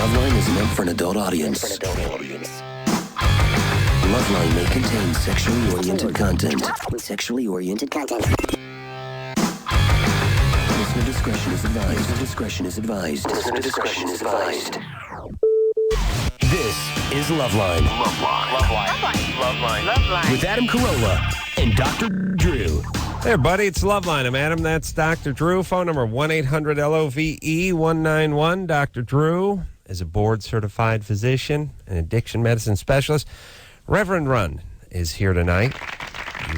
Loveline is meant for an adult audience. Loveline may contain sexually oriented content. Listener discretion is advised. This is Loveline. Loveline. With Adam Carolla and Dr. Drew. Hey, buddy, it's Loveline. I'm Adam. That's Dr. Drew. Phone number 1-800-LOVE-191. Dr. Drew is a board-certified physician and addiction medicine specialist. Rev Run is here tonight. You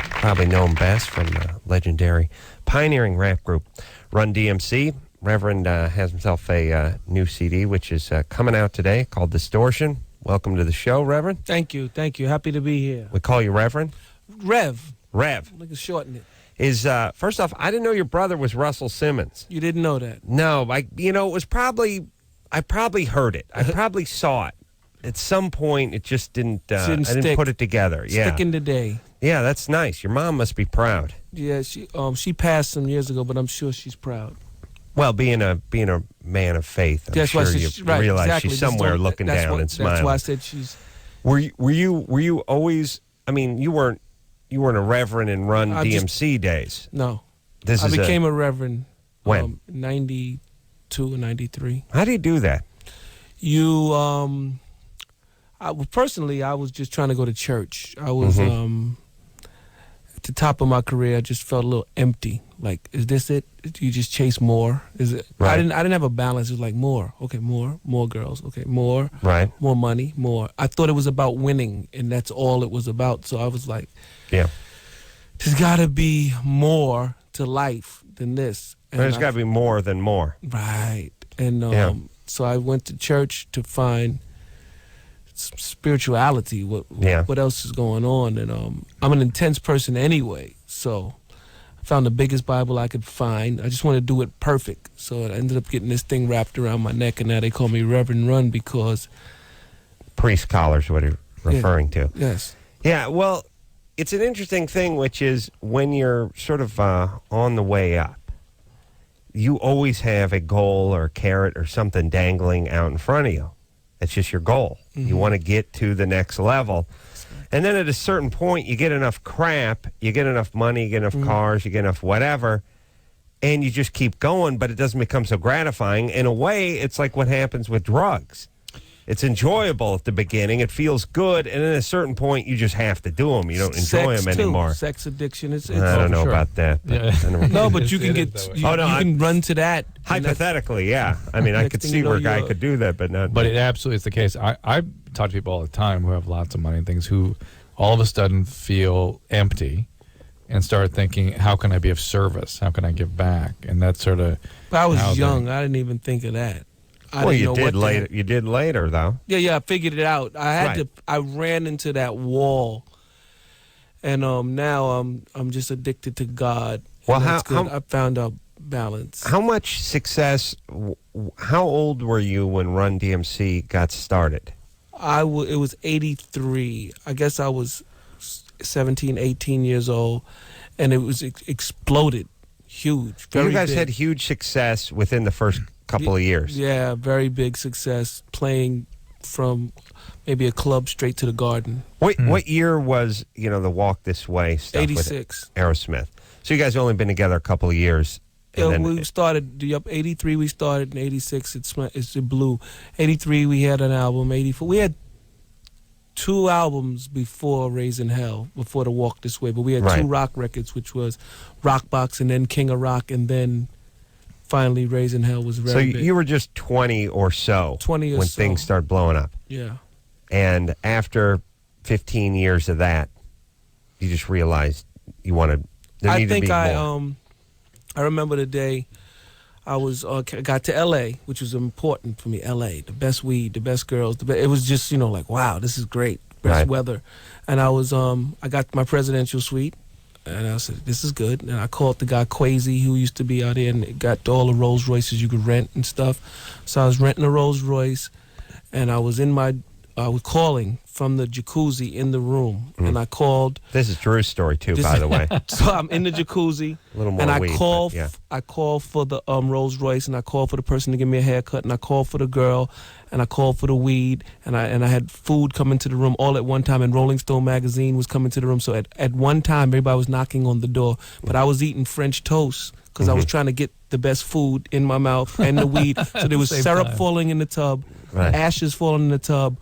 probably know him best from the legendary pioneering rap group Run DMC. Reverend has himself a new CD, which is coming out today, called Distortion. Welcome to the show, Reverend. Thank you. Happy to be here. We call you Reverend? Rev. Rev. Look at shorten it. First off, I didn't know your brother was Russell Simmons. You didn't know that? No, it was probably, I probably heard it. I probably saw it. At some point, it just didn't I didn't put it together. Sticking today. Yeah, that's nice. Your mom must be proud. Yeah, she passed some years ago, but I'm sure she's proud. Well, being a man of faith, I'm sure you realize exactly. she's somewhere looking down and smiling. That's why I said she's. Were you always? I mean, you weren't a reverend in Run DMC days. No, I became a reverend when 92 or 93. How do you do that? Personally, I was just trying to go to church. I was at the top of my career. I just felt a little empty. Like, is this it? Do you just chase more? Is it? Right. I didn't have a balance. It was like more. Okay, more girls. Okay, more. Right. More money. More. I thought it was about winning, and that's all it was about. So I was like, yeah, there's got to be more to life than this. And there's got to be more than more. Right. And so I went to church to find spirituality. What else is going on? And I'm an intense person anyway, so I found the biggest Bible I could find. I just wanted to do it perfect, so I ended up getting this thing wrapped around my neck, and now they call me Reverend Run because priest collar's what you're referring to. Yes. Yeah. Well, it's an interesting thing, which is when you're sort of on the way up, you always have a goal or a carrot or something dangling out in front of you. It's just your goal. Mm-hmm. You want to get to the next level. And then at a certain point, you get enough crap, you get enough money, you get enough cars, you get enough whatever, and you just keep going, but it doesn't become so gratifying. In a way, it's like what happens with drugs. It's enjoyable at the beginning. It feels good. And at a certain point, you just have to do them. You don't enjoy them anymore. Sex addiction. It's I don't know about that. But no, but you can get. You can run to that. Hypothetically, yeah. I mean, I could see where a guy could do that, but not. But it absolutely is the case. I talk to people all the time who have lots of money and things who all of a sudden feel empty and start thinking, how can I be of service? How can I give back? And that's sort of. But I was young. I didn't even think of that. You did later. You did later, though. Yeah. I figured it out. I ran into that wall, and now I'm just addicted to God. Well, I found out balance. How much success? How old were you when Run DMC got started? It was 83. I guess I was 17, 18 years old, and it was exploded, huge. You guys had huge success within the first couple of years. Yeah, very big success, playing from maybe a club straight to the Garden. What year was, the Walk This Way stuff 86. with Aerosmith? So you guys only been together a couple of years. We started, 83 we started, in 86 it blew. 83 we had an album, 84. We had 2 albums before Raising Hell, before the Walk This Way, but we had 2 rock records, which was Rock Box and then King of Rock, and then finally Raising Hell was very big. So you were just 20 or so 20 or when so. Things started blowing up. Yeah. And after 15 years of that, you just realized you wanted, there needed to be more. I remember the day I got to L.A., which was important for me. L.A., the best weed, the best girls. It was just, like, wow, this is great. Best weather. And I got my presidential suite, and I said, this is good. And I called the guy Quasi, who used to be out here, and got all the Rolls Royces you could rent and stuff. So I was renting a Rolls Royce, and I was in my was calling from the jacuzzi in the room, and I called. This is Drew's story too, by the way. So I'm in the jacuzzi, A little more and I weed, call. but yeah. I call for the Rolls Royce, and I call for the person to give me a haircut, and I call for the girl, and I call for the weed, and I had food come into the room all at one time, and Rolling Stone magazine was coming to the room. So at one time, everybody was knocking on the door, but I was eating French toast because I was trying to get the best food in my mouth and the weed. So there was syrup falling in the tub, Right. ashes falling in the tub.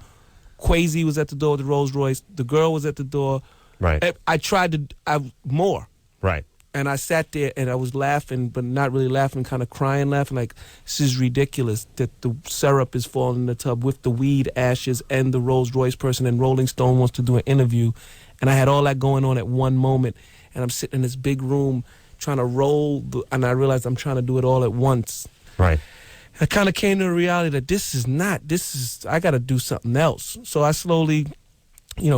Quasi was at the door with the Rolls Royce. The girl was at the door. Right. I tried to more. Right. And I sat there and I was laughing, but not really laughing, kind of crying, laughing like, this is ridiculous that the syrup is falling in the tub with the weed ashes and the Rolls Royce person, and Rolling Stone wants to do an interview. And I had all that going on at one moment. And I'm sitting in this big room trying to roll, and I realized I'm trying to do it all at once. Right. I kind of came to the reality that I got to do something else. So I slowly,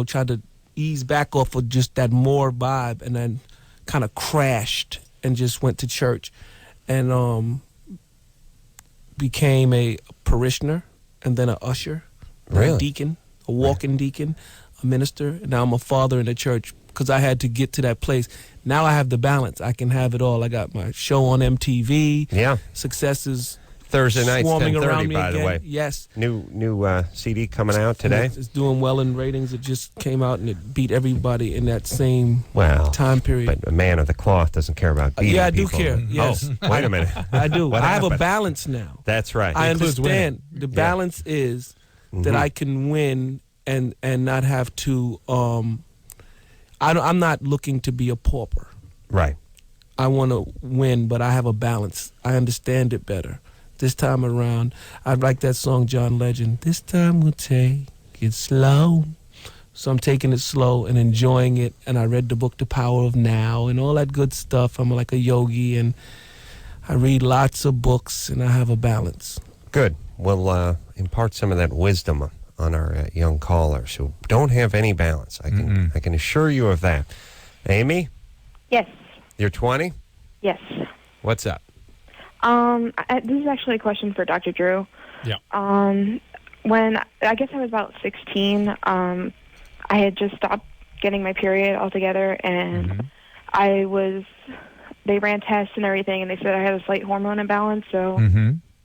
tried to ease back off of just that more vibe, and then kind of crashed and just went to church and became a parishioner and then an usher, Really? a deacon, a walking deacon, a minister. And now I'm a father in the church because I had to get to that place. Now I have the balance. I can have it all. I got my show on MTV. Yeah. Successes. Thursday nights, Swarming 10:30, around me by the again. way. Yes. New CD coming out today. It's doing well in ratings. It just came out and it beat everybody in that same Wow. time period. But a man of the cloth doesn't care about beating Yeah, I do people. care. Yes. Oh, wait a minute. I do. What I have a happened? balance now. That's right. I includes understand. The balance is that I can win and not have to. I'm not looking to be a pauper. Right. I want to win, but I have a balance. I understand it better. This time around, I like that song, John Legend. This time we'll take it slow. So I'm taking it slow and enjoying it. And I read the book, The Power of Now, and all that good stuff. I'm like a yogi, and I read lots of books, and I have a balance. Good. We'll impart some of that wisdom on our young callers who don't have any balance. I can assure you of that. Amy, Yes. you're 20? Yes. What's up? This is actually a question for Dr. Drew. Yeah. When I guess I was about 16, I had just stopped getting my period altogether, and they ran tests and everything, and they said I had a slight hormone imbalance, so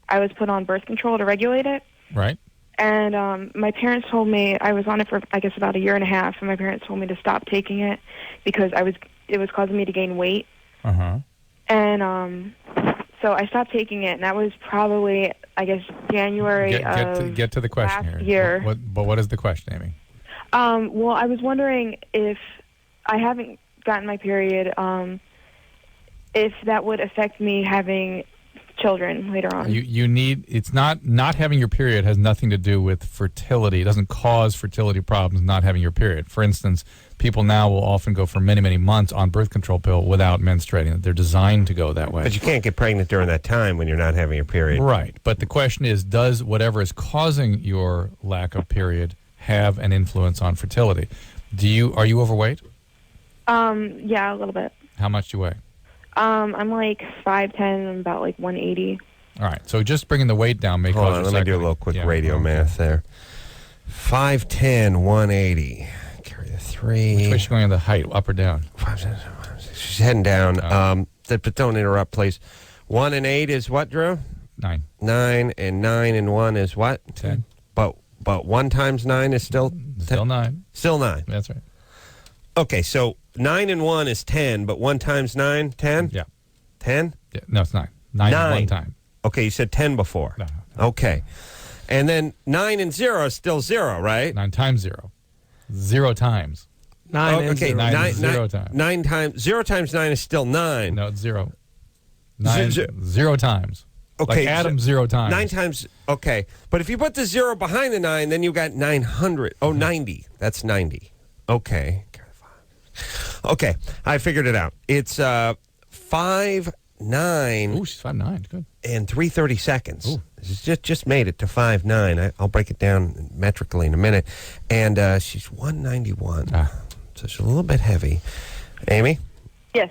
I was put on birth control to regulate it. Right. And my parents told me, I was on it for, I guess, about a year and a half, and my parents told me to stop taking it because it was causing me to gain weight. Uh-huh. And so I stopped taking it, and that was probably, I guess, January Get to the question last here. year. What is the question, Amy? Well, I was wondering if I haven't gotten my period, if that would affect me having children later on. It's not having your period has nothing to do with fertility. It doesn't cause fertility problems not having your period. For instance, people now will often go for many, many months on birth control pill without menstruating. They're designed to go that way. But you can't get pregnant during that time when you're not having your period. Right. But the question is, does whatever is causing your lack of period have an influence on fertility? Are you overweight? Yeah, a little bit. How much do you weigh? I'm like 5'10", I'm about like 180. All right. So just bringing the weight down may Hold cause on, your let me do a cycle- little quick Yeah, radio okay. math there. 5'10", 180. Carry the 3. Which way is she going on the height, up or down? She's heading down. Oh. But don't interrupt, please. 1 and 8 is what, Drew? 9. 9 and 1 is what? 10. But 1 times 9 is still Still 9. Still 9. That's right. Okay, so 9 and 1 is 10, but 1 times 9, 10? Yeah. 10? Yeah. No, it's 9. 9 9. one time. Okay, you said 10 before. No. Okay. And then 9 and 0 is still 0, right? 9 times 0. 0 times. 9 and okay, 0. 9 0 times. 9 times 0 times 9 is still 9. No, it's 0. 9 Zero. 0 times. Okay, Like Adam 0 times. 9 times, okay. But if you put the 0 behind the 9, then you got 900. Oh, 90. That's 90. Okay. Okay, I figured it out. It's 5'9". Ooh, she's 5'9". Good. And 3:30 seconds. Ooh. She's just made it to 5'9". I'll break it down metrically in a minute. And she's 191. Ah. So she's a little bit heavy. Amy? Yes.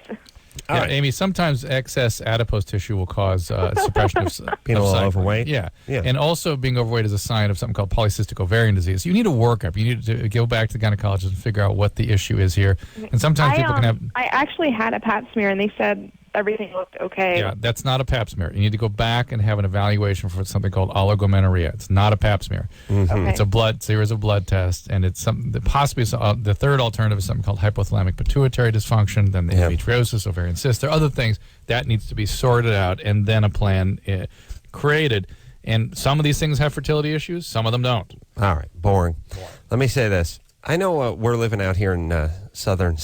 Yeah, right. Amy, sometimes excess adipose tissue will cause suppression of Being a little cycling. overweight? Yeah. Yeah. And also being overweight is a sign of something called polycystic ovarian disease. You need a workup. You need to go back to the gynecologist and figure out what the issue is here. And sometimes people can have... I actually had a pap smear, and they said everything looked okay. Yeah, that's not a pap smear. You need to go back and have an evaluation for something called oligomenorrhea. It's not a pap smear. Okay. It's a series of blood tests, and it's something that possibly the third alternative is something called hypothalamic pituitary dysfunction, then the endometriosis, ovarian cyst. There are other things that needs to be sorted out, and then a plan created. And some of these things have fertility issues, some of them don't. All right, boring. Let me say this. I know we're living out here in Southern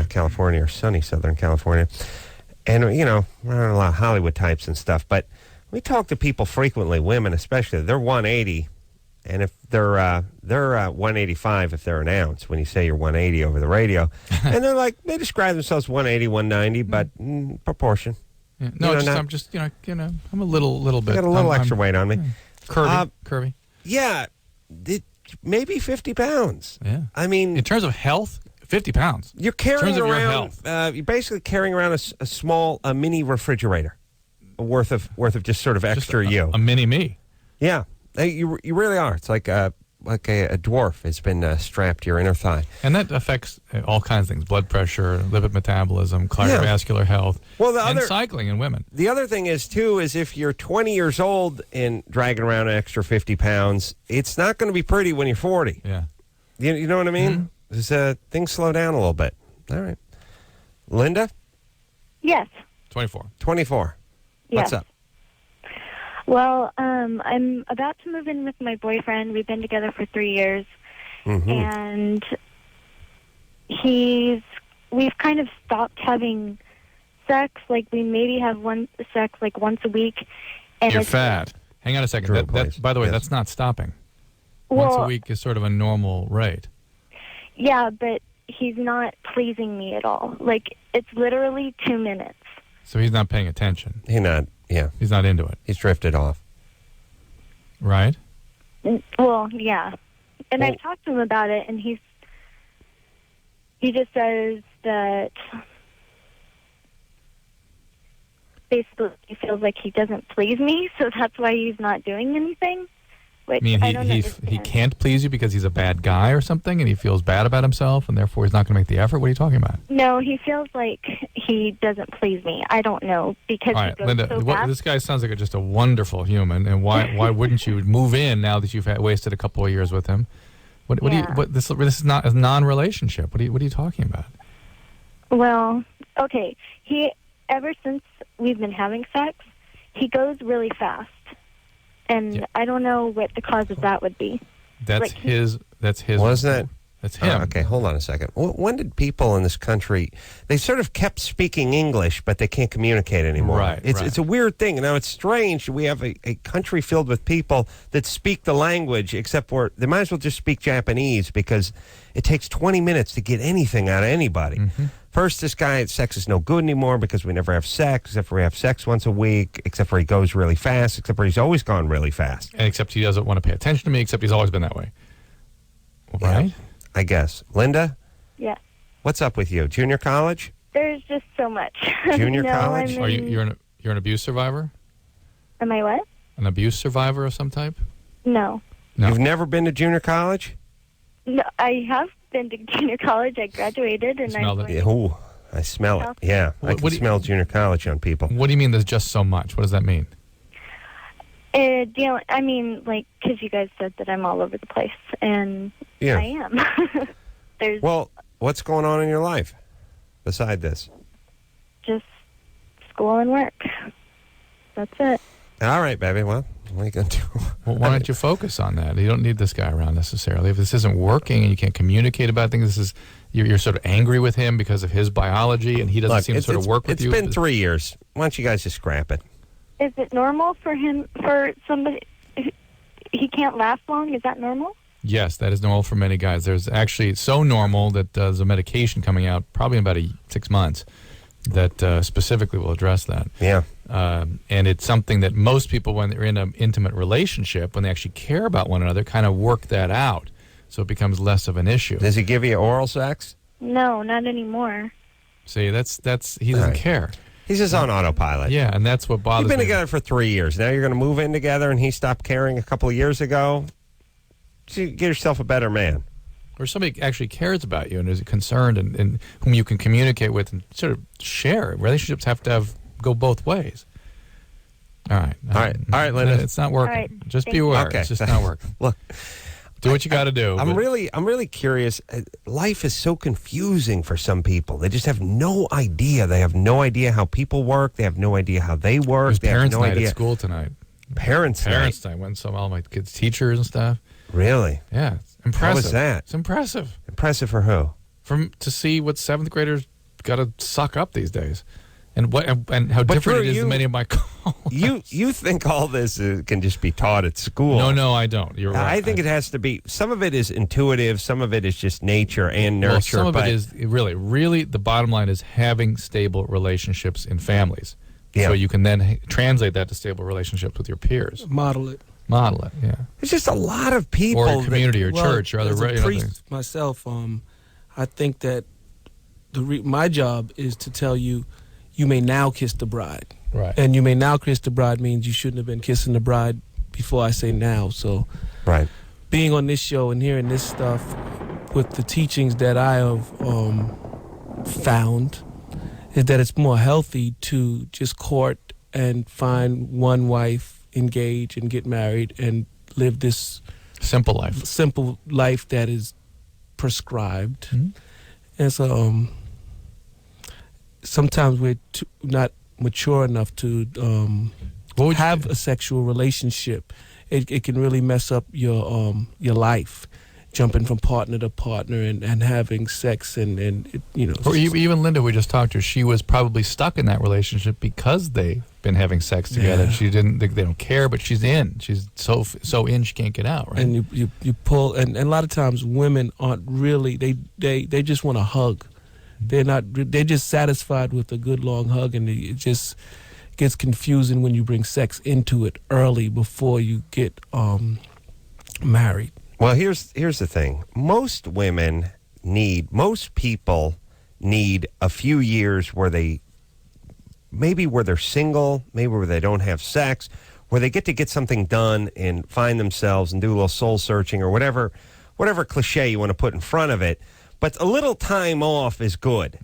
California, or sunny Southern California. And, you know, we're on a lot of Hollywood types and stuff. But we talk to people frequently, women especially. They're 180. And if they're 185 if they're an ounce, when you say you're 180 over the radio. And they're like, they describe themselves 180, 190, but proportion. Yeah. No, I'm just, I'm a little bit. I got a little extra weight on me. Curvy. Yeah, maybe 50 pounds. Yeah. I mean, in terms of health, 50 pounds. You're carrying in terms of your around. health. You're basically carrying around a small mini refrigerator worth of just sort of extra you. A mini me. Yeah, you really are. It's like a dwarf has been strapped to your inner thigh. And that affects all kinds of things: blood pressure, lipid metabolism, cardiovascular health, and cycling in women. The other thing is if you're 20 years old and dragging around an extra 50 pounds, it's not going to be pretty when you're 40. Yeah. You know what I mean? Things slow down a little bit. All right. Linda? Yes. 24. 24. Yes. What's up? Well, I'm about to move in with my boyfriend. We've been together for 3 years. And we've kind of stopped having sex. Like, we maybe have sex like once a week. And You're fat. Hang on a second. By the way, that's not stopping. Once a week is sort of a normal rate. Yeah, but he's not pleasing me at all. Like, it's literally 2 minutes. So he's not paying attention. He's not into it. He's drifted off. Right? Well, yeah. And I've talked to him about it, and he just says that basically he feels like he doesn't please me, so that's why he's not doing anything. Which I don't understand. He can't please you because he's a bad guy or something, and he feels bad about himself, and therefore he's not going to make the effort? What are you talking about? No, he feels like he doesn't please me. I don't know, because all he right, goes Linda, so fast. This guy sounds like just a wonderful human, and why wouldn't you move in now that you've wasted a couple of years with him? This is not a non-relationship. What are you talking about? Well, okay. Ever since we've been having sex, he goes really fast. And I don't know what the cause of that would be. That's his. Wasn't that? That's him. Okay, hold on a second. When did people in this country, they sort of kept speaking English, but they can't communicate anymore? Right. It's a weird thing. Now, it's strange. We have a country filled with people that speak the language, except for they might as well just speak Japanese, because it takes 20 minutes to get anything out of anybody. First, this guy, sex is no good anymore because we never have sex, except for we have sex once a week, except for he goes really fast, except for he's always gone really fast. And except he doesn't want to pay attention to me, except he's always been that way. Right? I guess. Linda? Yeah. What's up with you? Junior college? There's just so much. Junior college? Are you're an abuse survivor? Am I what? An abuse survivor of some type? No. You've never been to junior college? No, I have been to junior college. I graduated, and I smell it. Yeah, I can smell junior college on people. What do you mean there's just so much? What does that mean? I mean, like, because you guys said that I'm all over the place, and I am. Well, what's going on in your life beside this? Just school and work. That's it. All right, baby. Well, what are you going to do? Well, why don't you focus on that? You don't need this guy around necessarily. If this isn't working and you can't communicate about things, you're sort of angry with him because of his biology, and he doesn't seem to sort of work with you. It's been 3 years. Why don't you guys just scrap it? Is it normal for somebody? He can't last long? Is that normal? Yes, that is normal for many guys. There's actually so normal that there's a medication coming out probably in about 6 months that specifically will address that. Yeah. And it's something that most people, when they're in an intimate relationship, when they actually care about one another, kind of work that out. So it becomes less of an issue. Does he give you oral sex? No, not anymore. See, that's he doesn't Right. care. He's just on autopilot. Yeah, and that's what bothers You've been me. together for 3 years. Now you're going to move in together, and he stopped caring a couple of years ago. So you get yourself a better man. Or somebody actually cares about you and is concerned and whom you can communicate with and sort of share. Relationships have to go both ways. All right. All right, Linda. It's not working. All right. Just be Thank you. aware. Okay. It's just not working. Look, Do what you got to do. I'm but- really curious. Life is so confusing for some people. They just have no idea. They have no idea how people work. They have no idea how they work. There's They have parents' no night idea. at school tonight. Parents' Parents' night. Went some all my kids' teachers and stuff. Really? Yeah, it's impressive. How was that? It's impressive Impressive for who? to see what seventh graders got to suck up these days, and how different Drew, it is than many of my colleagues. You think all this can just be taught at school? No, I don't. You're right. I think it has to be. Some of it is intuitive. Some of it is just nature and nurture. Well, some of but it is really the bottom line is having stable relationships in families. Yeah. So you can then translate that to stable relationships with your peers. Model it. Model it, yeah. There's just a lot of people. Or community or Well, church or other as a things. priest myself, I think that my job is to tell you, you may now kiss the bride. Right. And you may now kiss the bride means you shouldn't have been kissing the bride before I say now. So Right. being on this show and hearing this stuff with the teachings that I have found is that it's more healthy to just court and find one wife, engage and get married and live this Simple life. simple life that is prescribed. Mhm. And so sometimes we're not mature enough to What would you have do? a sexual relationship. It can really mess up your life, jumping from partner to partner and having sex and it, Or even Linda, we just talked to her, she was probably stuck in that relationship because they've been having sex together. Yeah. She didn't think they don't care, but she's in. She's so in she can't get out, right? and you pull and a lot of times women aren't really they just want a hug. They're just satisfied with a good long hug, and it just gets confusing when you bring sex into it early before you get married. Well, here's the thing. Most people need a few years where they're single, maybe where they don't have sex, where they get something done and find themselves and do a little soul searching or whatever cliche you want to put in front of it. But a little time off is good.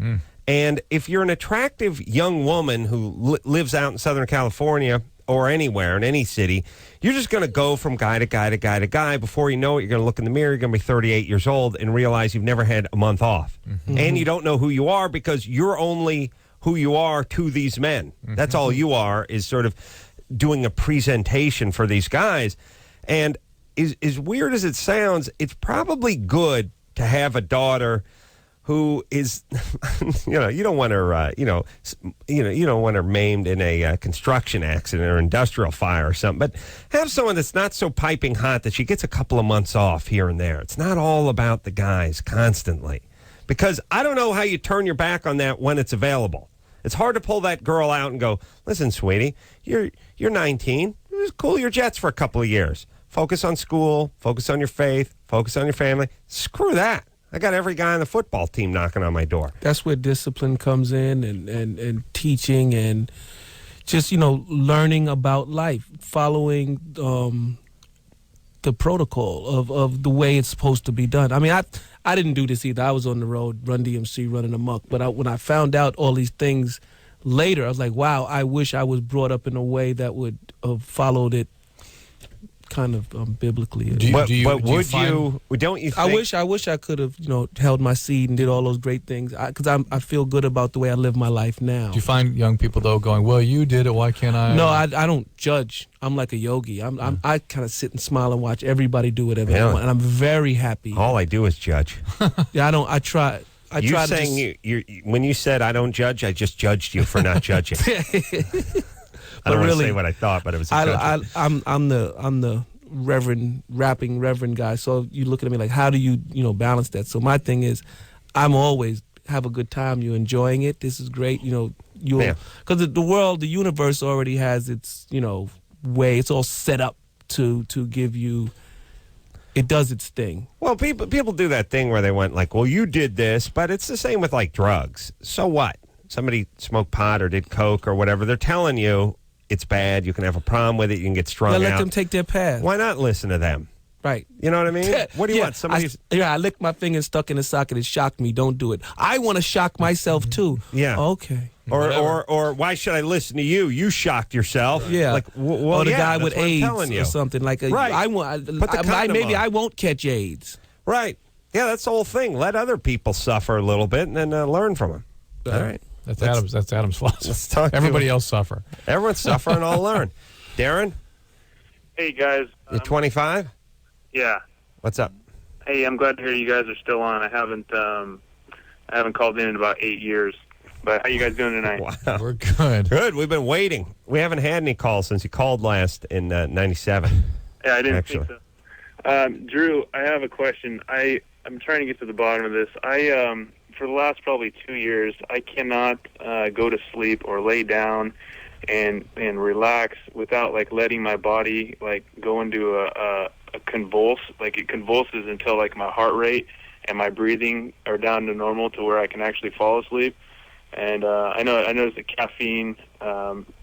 And if you're an attractive young woman who lives out in Southern California or anywhere in any city, you're just going to go from guy to guy to guy to guy. Before you know it, you're going to look in the mirror, you're going to be 38 years old and realize you've never had a month off. And you don't know who you are because you're only who you are to these men. That's all you are, is sort of doing a presentation for these guys. And as weird as it sounds, it's probably good to have a daughter who is, you don't want her, you don't want her maimed in a construction accident or industrial fire or something. But have someone that's not so piping hot that she gets a couple of months off here and there. It's not all about the guys constantly, because I don't know how you turn your back on that when it's available. It's hard to pull that girl out and go, listen, sweetie, you're 19. Just cool your jets for a couple of years. Focus on school. Focus on your faith. Focus on your family. Screw that. I got every guy on the football team knocking on my door. That's where discipline comes in and teaching and just, learning about life, following the protocol of the way it's supposed to be done. I mean, I didn't do this either. I was on the road, Run DMC, running amok. But when I found out all these things later, I was like, wow, I wish I was brought up in a way that would have followed it kind of biblically. Don't you think? I wish I could have, held my seed and did all those great things, because I feel good about the way I live my life now. Do you find young people though going, well, you did it, why can't I? No, I don't judge. I'm like a yogi. I kind of sit and smile and watch everybody do whatever they want, and I'm very happy. All I do is judge. Yeah, I try. You're saying when you said I don't judge, I just judged you for not judging. I don't want to say what I thought, but it was a judgment. I'm the rapping reverend guy. So you looking at me like, how do you balance that? So my thing is, I'm always have a good time. You're enjoying it. This is great. Because the universe already has its way. It's all set up to give you it does its thing. Well, people do that thing where they went like, well, you did this, but it's the same with like drugs. So what? Somebody smoked pot or did coke or whatever. They're telling you it's bad. You can have a problem with it. You can get strung out. Let them take their path. Why not listen to them? Right. You know what I mean? What do you want? Somebody's... I licked my finger stuck in a socket. It shocked me. Don't do it. I want to shock myself too. Yeah. Okay. Or why should I listen to you? You shocked yourself. Yeah. Like, well, or the yeah, guy that's with what I'm AIDS telling you. or something like. Right. Maybe I won't catch AIDS. Right. Yeah, that's the whole thing. Let other people suffer a little bit and then learn from them. All right. That's Adam's philosophy. Let's talk. Everybody else suffer. Everyone suffer and all learn. Darren, Hey guys. you're 25. Yeah. What's up? Hey, I'm glad to hear you guys are still on. I haven't called in about 8 years. But how you guys doing tonight? Wow. We're good. Good. We've been waiting. We haven't had any calls since you called last in '97. Yeah, I didn't Actually. think so. Drew, I have a question. I'm trying to get to the bottom of this. For the last probably 2 years, I cannot go to sleep or lay down and relax without like letting my body like go into a convulse. Like it convulses until like my heart rate and my breathing are down to normal to where I can actually fall asleep. And I noticed that caffeine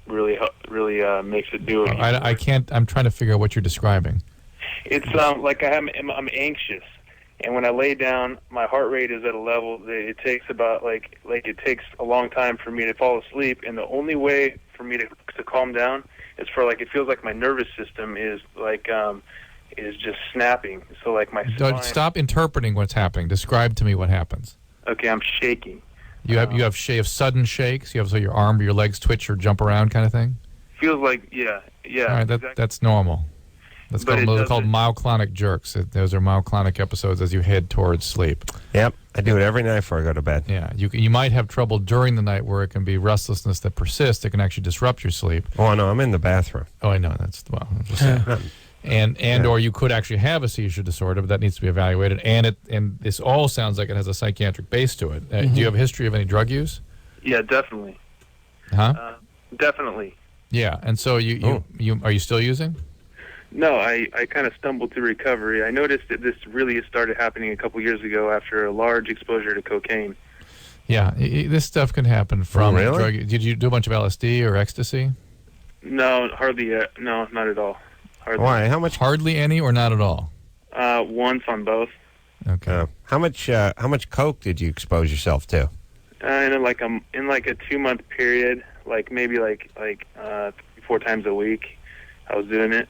really makes it do it. I can't. I'm trying to figure out what you're describing. It's like I'm anxious, and when I lay down, my heart rate is at a level that it takes about like it takes a long time for me to fall asleep. And the only way for me to calm down is for like it feels like my nervous system is like is just snapping. So like my spine. Stop interpreting what's happening. Describe to me what happens. Okay, I'm shaking. You have sudden shakes. You have so your arm or your legs twitch or jump around kind of thing. Feels like yeah. All right, exactly. that's normal. Those are called doesn't- myoclonic jerks. Those are myoclonic episodes as you head towards sleep. Yep. I do it every night before I go to bed. Yeah, you might have trouble during the night where it can be restlessness that persists. It can actually disrupt your sleep. Oh, no, I'm in the bathroom. Oh, I know. I'm just saying. Or you could actually have a seizure disorder, but that needs to be evaluated. And this all sounds like it has a psychiatric base to it. Do you have a history of any drug use? Yeah, definitely. Huh? Definitely. Yeah. And so you are you still using? No, I kind of stumbled through recovery. I noticed that this really started happening a couple years ago after a large exposure to cocaine. Yeah, this stuff can happen from really? drug. Did you do a bunch of LSD or ecstasy? No, hardly. No, not at all. Hardly. Why? How much? Hardly any or not at all? Once on both. Okay. How much coke did you expose yourself to? In like a 2 month period, like maybe 4 times a week, I was doing it.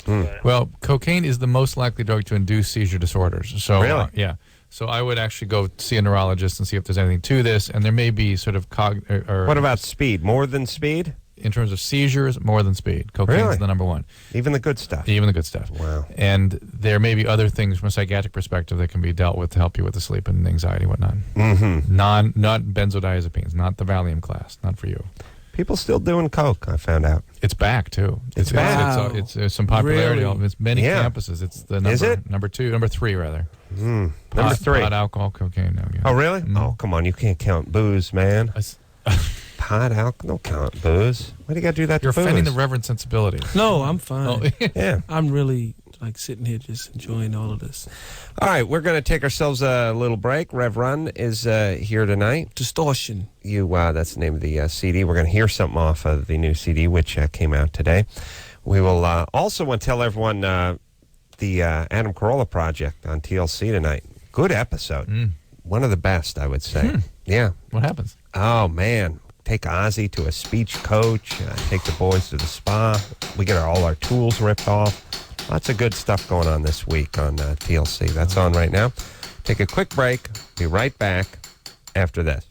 But, Well, cocaine is the most likely drug to induce seizure disorders. So, Really? yeah. So I would actually go see a neurologist and see if there's anything to this. And there may be sort of What about speed? More than speed? in terms of seizures, more than speed. Cocaine's Really? the number one. Even the good stuff? Even the good stuff. Wow. And there may be other things from a psychiatric perspective that can be dealt with to help you with the sleep and anxiety and whatnot. Mm-hmm. Not benzodiazepines, not the Valium class, not for you. People still doing coke, I found out. It's back too. It's back. Wow. It's some popularity. Really? It's many Yeah. campuses. It's the number. Is it? Number 3 rather. Number Pot, 3. Pot, alcohol, cocaine. No, yeah. Oh, really? Mm. Oh, come on. You can't count booze, man. Pot, alcohol, don't count booze. Why do you got to do that You're to booze? offending the reverend sensibility. No, I'm fine. Oh, Yeah. I'm really like sitting here just enjoying all of this. All right, we're going to take ourselves a little break. Rev Run is here tonight. Distortion. That's the name of the CD. We're going to hear something off of the new CD, which came out today. We will also want to tell everyone the Adam Carolla project on TLC tonight. Good episode. One of the best, I would say. Yeah. What happens? Oh, man. Take Ozzy to a speech coach. Take the boys to the spa. We get all our tools ripped off. Lots of good stuff going on this week on TLC. That's on right now. Take a quick break. Be right back after this.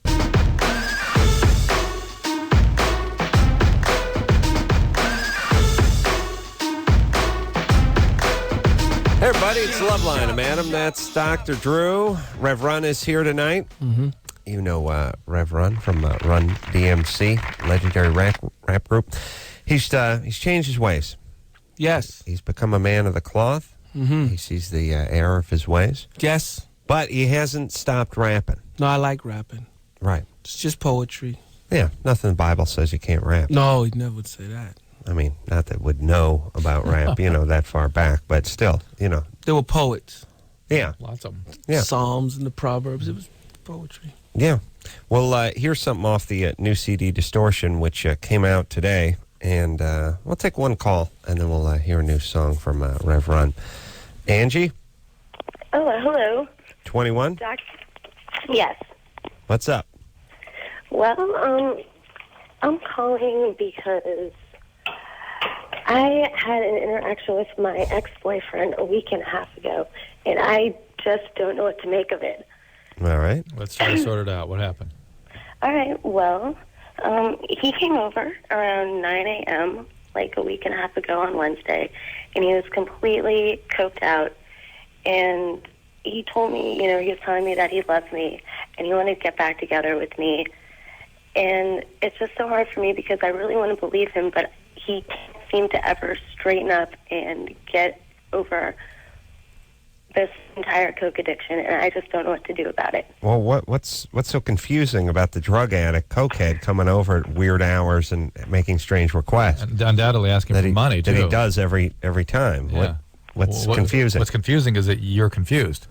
Hey, everybody, it's Loveline. I'm Adam. That's Dr. Drew. Rev Run is here tonight. Mm-hmm. You know Rev Run from Run DMC, legendary rap group. He's changed his ways. Yes. He's become a man of the cloth. Mm-hmm. He sees the error of his ways. Yes. But he hasn't stopped rapping. No, I like rapping. Right. It's just poetry. Yeah, nothing in the Bible says you can't rap. No, he never would say that. I mean, not that would know about rap, that far back, but still, They were poets. Yeah. Lots of them. Yeah. Psalms and the Proverbs. It was poetry. Yeah. Well, here's something off the new CD Distortion, which came out today. And we'll take one call, and then we'll hear a new song from Rev Run. Angie? Oh, hello. 21? Yes. What's up? Well, I'm calling because I had an interaction with my ex-boyfriend a week and a half ago, and I just don't know what to make of it. All right. Let's try to sort it out. What happened? All right, well, he came over around 9 a.m., like a week and a half ago on Wednesday, and he was completely coked out, and he told me, he was telling me that he loved me, and he wanted to get back together with me, and it's just so hard for me because I really want to believe him, but he can't seem to ever straighten up and get over this entire coke addiction, and I just don't know what to do about it. Well, what's so confusing about the drug addict, cokehead, coming over at weird hours and making strange requests? And undoubtedly asking for money, too. That he does every time. Yeah. What's confusing? What's confusing is that you're confused.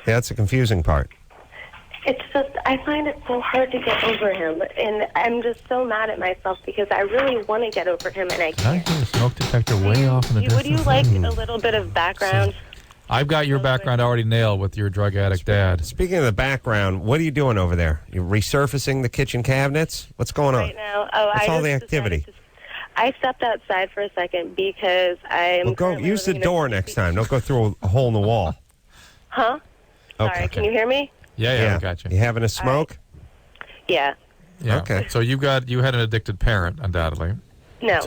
Yeah, that's the confusing part. It's just, I find it so hard to get over him, and I'm just so mad at myself because I really want to get over him, and I can't. I hear a smoke detector way off in the distance. Would you like a little bit of background? I've got your background already nailed with your drug addict dad. Speaking of the background, what are you doing over there? You're resurfacing the kitchen cabinets? What's going on? Right now, What's all the activity? I stepped outside for a second because I'm. Well, go use the door next time. Don't go through a hole in the wall. Huh? Okay. Sorry, can you hear me? Yeah, I got you. You having a smoke? Yeah. Yeah. Okay. So you had an addicted parent, undoubtedly. No.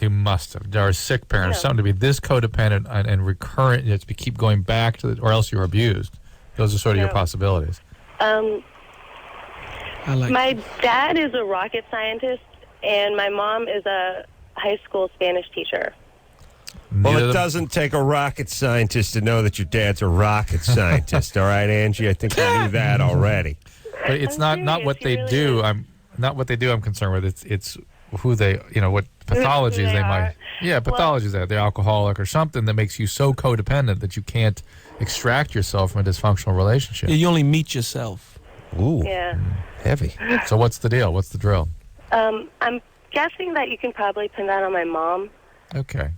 You must have. Or a sick parent, No. something to be this codependent and recurrent. You have to keep going back to it, or else you're abused. Those are sort of your possibilities. I like My dad is a rocket scientist, and my mom is a high school Spanish teacher. Well, Neither it of them- doesn't take a rocket scientist to know that your dad's a rocket scientist. All right, Angie? I think I knew that already. But it's I'm not serious, what he they really do. is. I'm not what they do. I'm concerned with. It's who they, what pathologies they they might. are. Yeah, pathologies that they're alcoholic or something that makes you so codependent that you can't extract yourself from a dysfunctional relationship. you only meet yourself. Ooh, Yeah. heavy. So what's the deal? What's the drill? I'm guessing that you can probably pin that on my mom. Okay.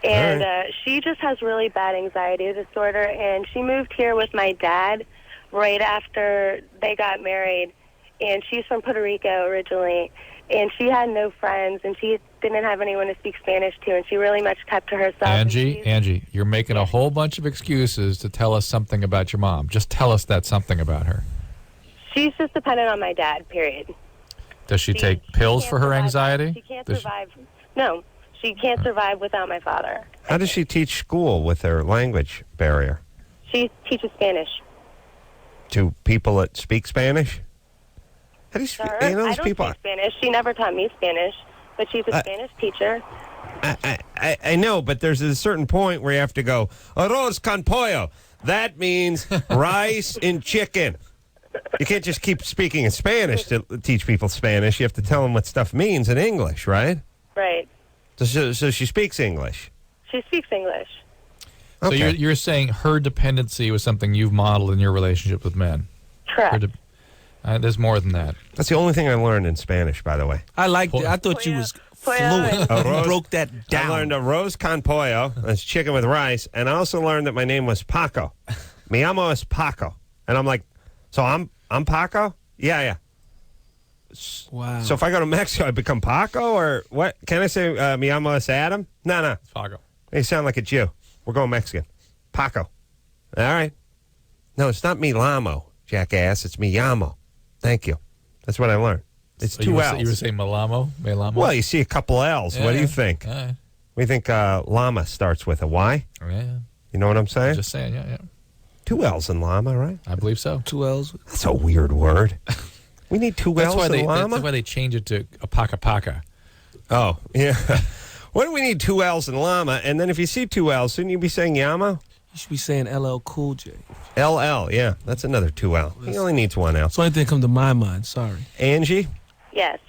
And she just has really bad anxiety disorder, and she moved here with my dad right after they got married, and she's from Puerto Rico originally, and she had no friends, and she didn't have anyone to speak Spanish to, and she really much kept to herself. Angie, you're making a whole bunch of excuses to tell us something about your mom. Just tell us that something about her. She's just dependent on my dad, period. Does she take pills can't for her survive- anxiety? She can't Does survive. No, she can't survive without my father. How does she teach school with her language barrier? She teaches Spanish. To people that speak Spanish? How do you, Sir, you know I those don't people? speak Spanish. She never taught me Spanish, but she's a Spanish teacher. I know, but there's a certain point where you have to go, arroz con pollo. That means rice and chicken. You can't just keep speaking in Spanish to teach people Spanish. You have to tell them what stuff means in English, right? Right. So she speaks English. She speaks English. So Okay. you're saying her dependency was something you've modeled in your relationship with men? Correct. There's more than that. That's the only thing I learned in Spanish, by the way. I liked it. I thought you was Pollo. fluent. You Arroz- broke that I down. learned arroz con pollo. That's chicken with rice. And I also learned that my name was Paco. Mi amo es Paco. And I'm like, so I'm Paco? Yeah. Wow. So if I go to Mexico, I become Paco? Or what? Can I say mi amo es Adam? No. Fago. They sound like a Jew. We're going Mexican. Paco. All right. No, it's not mi lamo, jackass. It's mi llamo. Thank you. That's what I learned. It's So two you were, L's. You were saying Malamo? Melamo? Well, you see a couple L's. What do you think? All right. We think llama starts with a Y. Yeah. You know what I'm saying? Just saying, yeah. Two L's in llama, right? I believe so. 2 L's. That's a weird word. We need two That's L's why in llama? that's why they change it to a paka. Oh, yeah. Why do we need two L's in llama? And then if you see two L's, shouldn't you be saying Yama? You should be saying LL Cool J. LL, yeah. That's another two L. He only needs one L. That's the only thing that come to my mind. Sorry. Angie? Yes.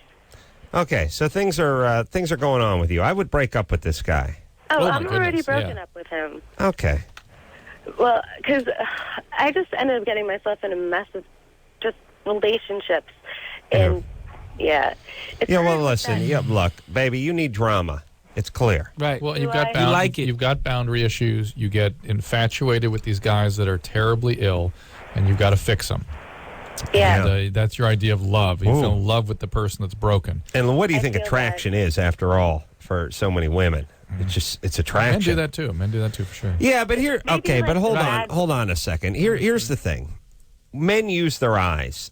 Okay, so things are going on with you. I would break up with this guy. Oh, Oh, my I'm already goodness, broken yeah. up with him. Okay. Well, because I just ended up getting myself in a mess of just relationships. And, yeah. It's Yeah, well, hard listen. that- Yeah, look, baby, you need drama. It's clear. Right. Well, Do you've I? got You like it. You've got boundary issues. You get infatuated with these guys that are terribly ill, and you've got to fix them. Yeah. And, that's your idea of love. You Ooh. feel in love with the person that's broken. And what do you I think feel attraction is, after all, for so many women? It's attraction. Men do that too. Men do that too, for sure. Yeah, but here, Maybe okay, but like hold that. on a second. Here's the thing. Men use their eyes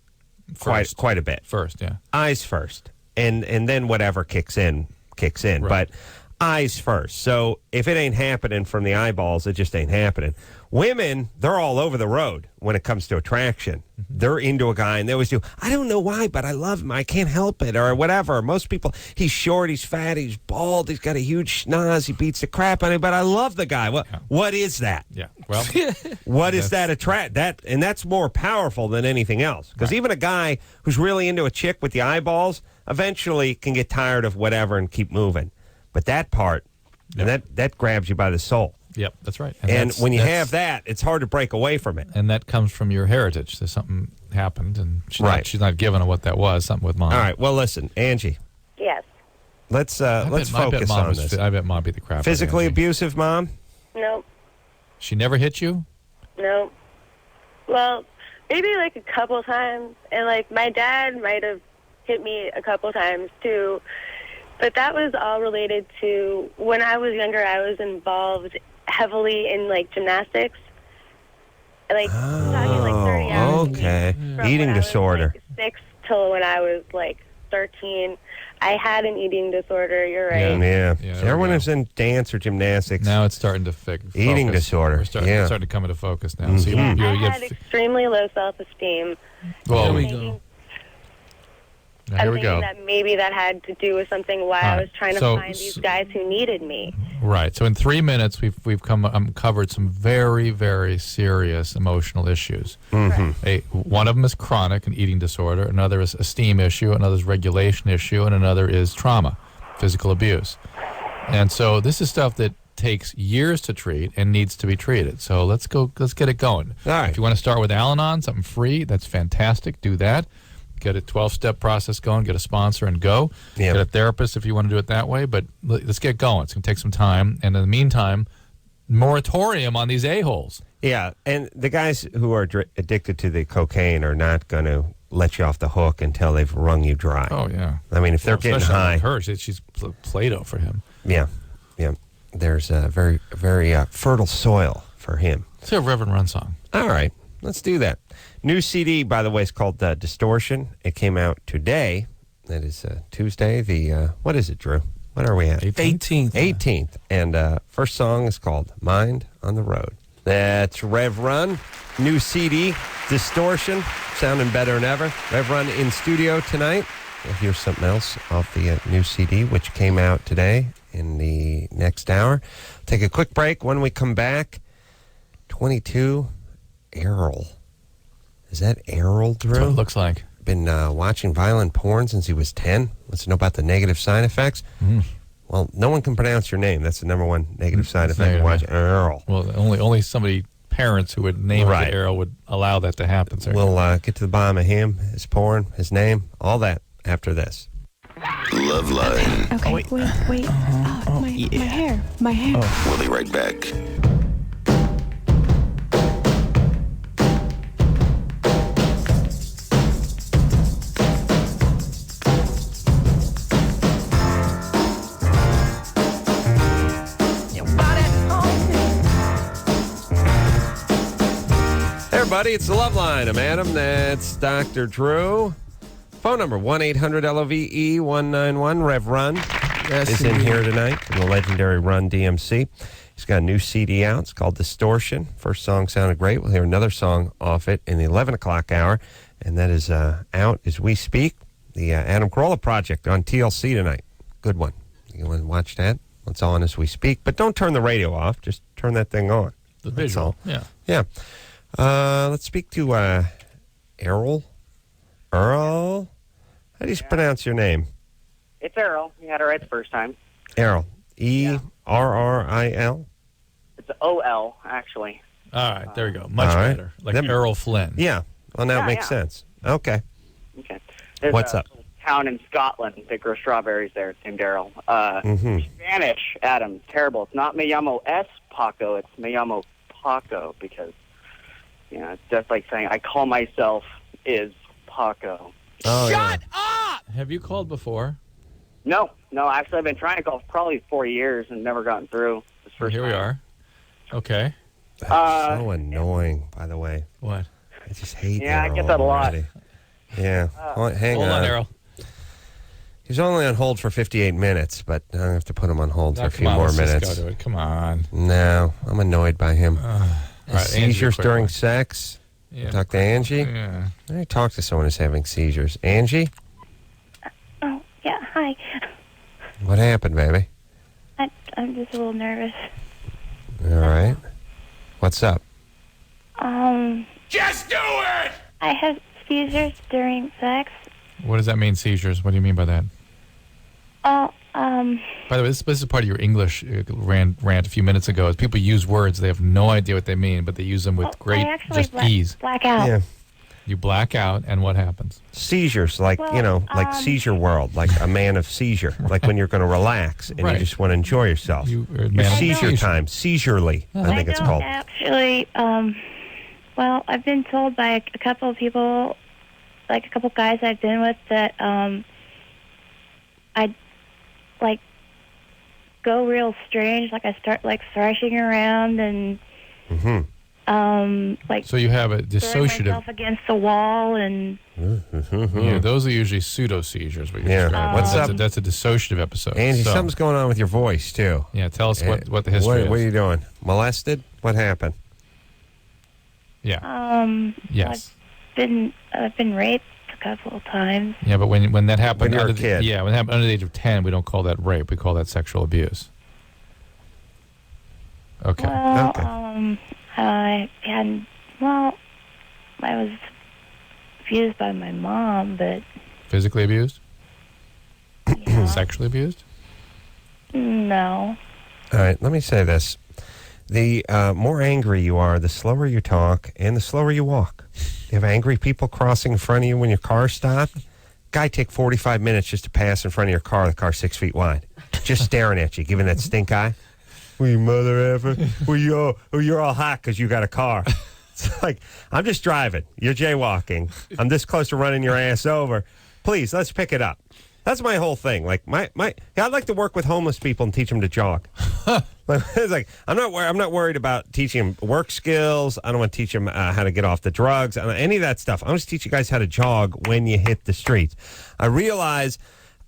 First. quite a bit. First, yeah. Eyes first, and then whatever kicks in. Right. But eyes first. So if it ain't happening from the eyeballs, it just ain't happening. Women, they're all over the road when it comes to attraction. They're into a guy, and they always do, I don't know why, but I love him. I can't help it, or whatever. Most people, he's short, he's fat, he's bald, he's got a huge schnoz, he beats the crap out of me, but I love the guy. What is that? Yeah. Well, What is that and that's more powerful than anything else. Because even a guy who's really into a chick with the eyeballs eventually can get tired of whatever and keep moving. But that part, and that grabs you by the soul. yep, that's right. And that's- when you that's- have that, it's hard to break away from it. and that comes from your heritage. There's something happened, and Right. she's not given what that was. Something with mom. All right. Well, listen, Angie, Yes. let's I bet focus mom on was this. I bet mom beat the crap. out of Physically Angie. abusive mom? Nope. She never hit you. Nope. Well, maybe like a couple times. And like my dad might have hit me a couple times too. But that was all related to when I was younger, I was involved heavily in like gymnastics. Like, talking like 30 hours a week okay. from Eating when I was, disorder. like, 6 till when I was like 13. I had an eating disorder, you're right. Yeah. Yeah, there we Everyone go. who's in dance or gymnastics. Now it's starting to Eating focus. disorder, We're starting, yeah. it's starting to come into focus now. So Mhm. I you had get. extremely low self-esteem. Well, There we I'm go. thinking- now, here I'm we thinking go. that maybe that had to do with something why All I right. was trying to So- find these guys who needed me. Right. So in 3 minutes, we've covered some very, very serious emotional issues. One of them is chronic, an eating disorder. Another is esteem issue. Another is regulation issue, and another is trauma, physical abuse. And so this is stuff that takes years to treat and needs to be treated. So let's get it going. All right. If you want to start with Al-Anon, something free, that's fantastic. Do that. Get a 12-step process going, get a sponsor, and go. Yeah. Get a therapist if you want to do it that way, but let's get going. It's going to take some time. And in the meantime, moratorium on these a-holes. Yeah, and the guys who are addicted to the cocaine are not going to let you off the hook until they've wrung you dry. Oh, yeah. I mean, if they're getting Especially high, like her, she's Play-Doh for him. yeah. There's a very, very fertile soil for him. Let's hear a Rev Run song. All right, let's do that. New CD, by the way, is called Distortion. It came out today. That is Tuesday. What is it, Drew? What are we at? 18th. 18th. And first song is called Mind on the Road. That's Rev Run. New CD, Distortion. Sounding better than ever. Rev Run in studio tonight. We'll hear something else off the new CD, which came out today in the next hour. Take a quick break. When we come back, 22, Errol. Is that Errol, That's what Drew? it looks like. Been watching violent porn since he was 10. Wants to know about the negative side effects. Well, no one can pronounce your name. That's the number one negative side It's effect. negative, Watch Errol. Well, only somebody, parents who would name Right. it Errol would allow that to happen, sir. We'll get to the bottom of him, his porn, his name, all that after this. Loveline. Okay, wait. My hair. We'll be right back. Hey, everybody, it's the Loveline. I'm Adam. That's Dr. Drew. Phone number 1-800-LOVE-191. Rev Run is in here tonight from the legendary Run DMC. He's got a new CD out. It's called Distortion. First song sounded great. We'll hear another song off it in the 11 o'clock hour, and that is out as we speak. The Adam Carolla Project on TLC tonight. Good one. You want to watch that? It's on as we speak. But don't turn the radio off. Just turn that thing on. the That's visual. all. Yeah. Yeah. Let's speak to Errol. Errol? How do you pronounce your name? It's Errol. You had it right the first time. Errol. E-R-R-I-L? It's O-L, actually. All right, there we go. Much All right. better. Like That- Errol Flynn. Yeah. Well, now it Yeah, makes yeah. sense. Okay. Okay. There's What's a up? town in Scotland that grows strawberries there. It's named Errol. Mm-hmm. Spanish, Adam, terrible. It's not me llamo es Paco. It's me llamo Paco because, it's just like saying I call myself is Paco. Oh, Shut up! Have you called before? No. Actually, I've been trying to call for probably 4 years and never gotten through. This first Here we time. are. Okay. That's so annoying, by the way. What? I just hate Yeah, I Errol get that a lot. already. Yeah. Hang Hold on, Errol. He's only on hold for 58 minutes, but I have to put him on hold for a Now, few come on, more let's just minutes. go to it. Come on. No, I'm annoyed by him. All right, Angie, Seizures quick during one. sex? Yeah. Talk to Angie? Yeah. I talk to someone who's having seizures. Angie? Oh, yeah, hi. What happened, baby? I'm just a little nervous. All right. What's up? Just do it! I have seizures during sex. What does that mean, seizures? What do you mean by that? Oh, By the way, this is part of your English rant a few minutes ago. Is people use words, they have no idea what they mean, but they use them with great I actually just ease. black out. Yeah. You black out, and what happens? Seizures, like, Well, like Seizure World, like a man of seizure, like when you're going to relax and Right. you just want to enjoy yourself. You are a Your man of seizure seizure. time, seizurely, I think it's don't called. actually, well, I've been told by a couple of people, like a couple guys I've been with, that I like go real strange. Like I start like thrashing around and like So you have a throwing dissociative. myself against the wall and Yeah, those are usually pseudo seizures. What you're Yeah. describing. What's that's up? That's a dissociative episode. Angie, So, something's going on with your voice, too. yeah, tell us what the history is. What are you doing? Molested? What happened? Yeah. Yes. I've been raped a couple of times. Yeah, but when that happened, When you're a under the- kid. yeah, when it happened under the age of 10, we don't call that rape. We call that sexual abuse. Okay. Well, Okay. I hadn't. Well, I was abused by my mom, but Physically abused? yeah, Sexually abused? no. All right, let me say this. The more angry you are, the slower you talk and the slower you walk. You have angry people crossing in front of you when your car stopped. Guy take 45 minutes just to pass in front of your car. The car's 6 feet wide. Just staring at you, giving that stink eye. Well, you mother effer. Well, you're all hot because you got a car. It's like, I'm just driving. You're jaywalking. I'm this close to running your ass over. Please, let's pick it up. That's my whole thing. Like I'd like to work with homeless people and teach them to jog. It's like I'm not worried about teaching them work skills. I don't want to teach them how to get off the drugs. Any of that stuff. I want to teach you guys how to jog when you hit the streets. I realize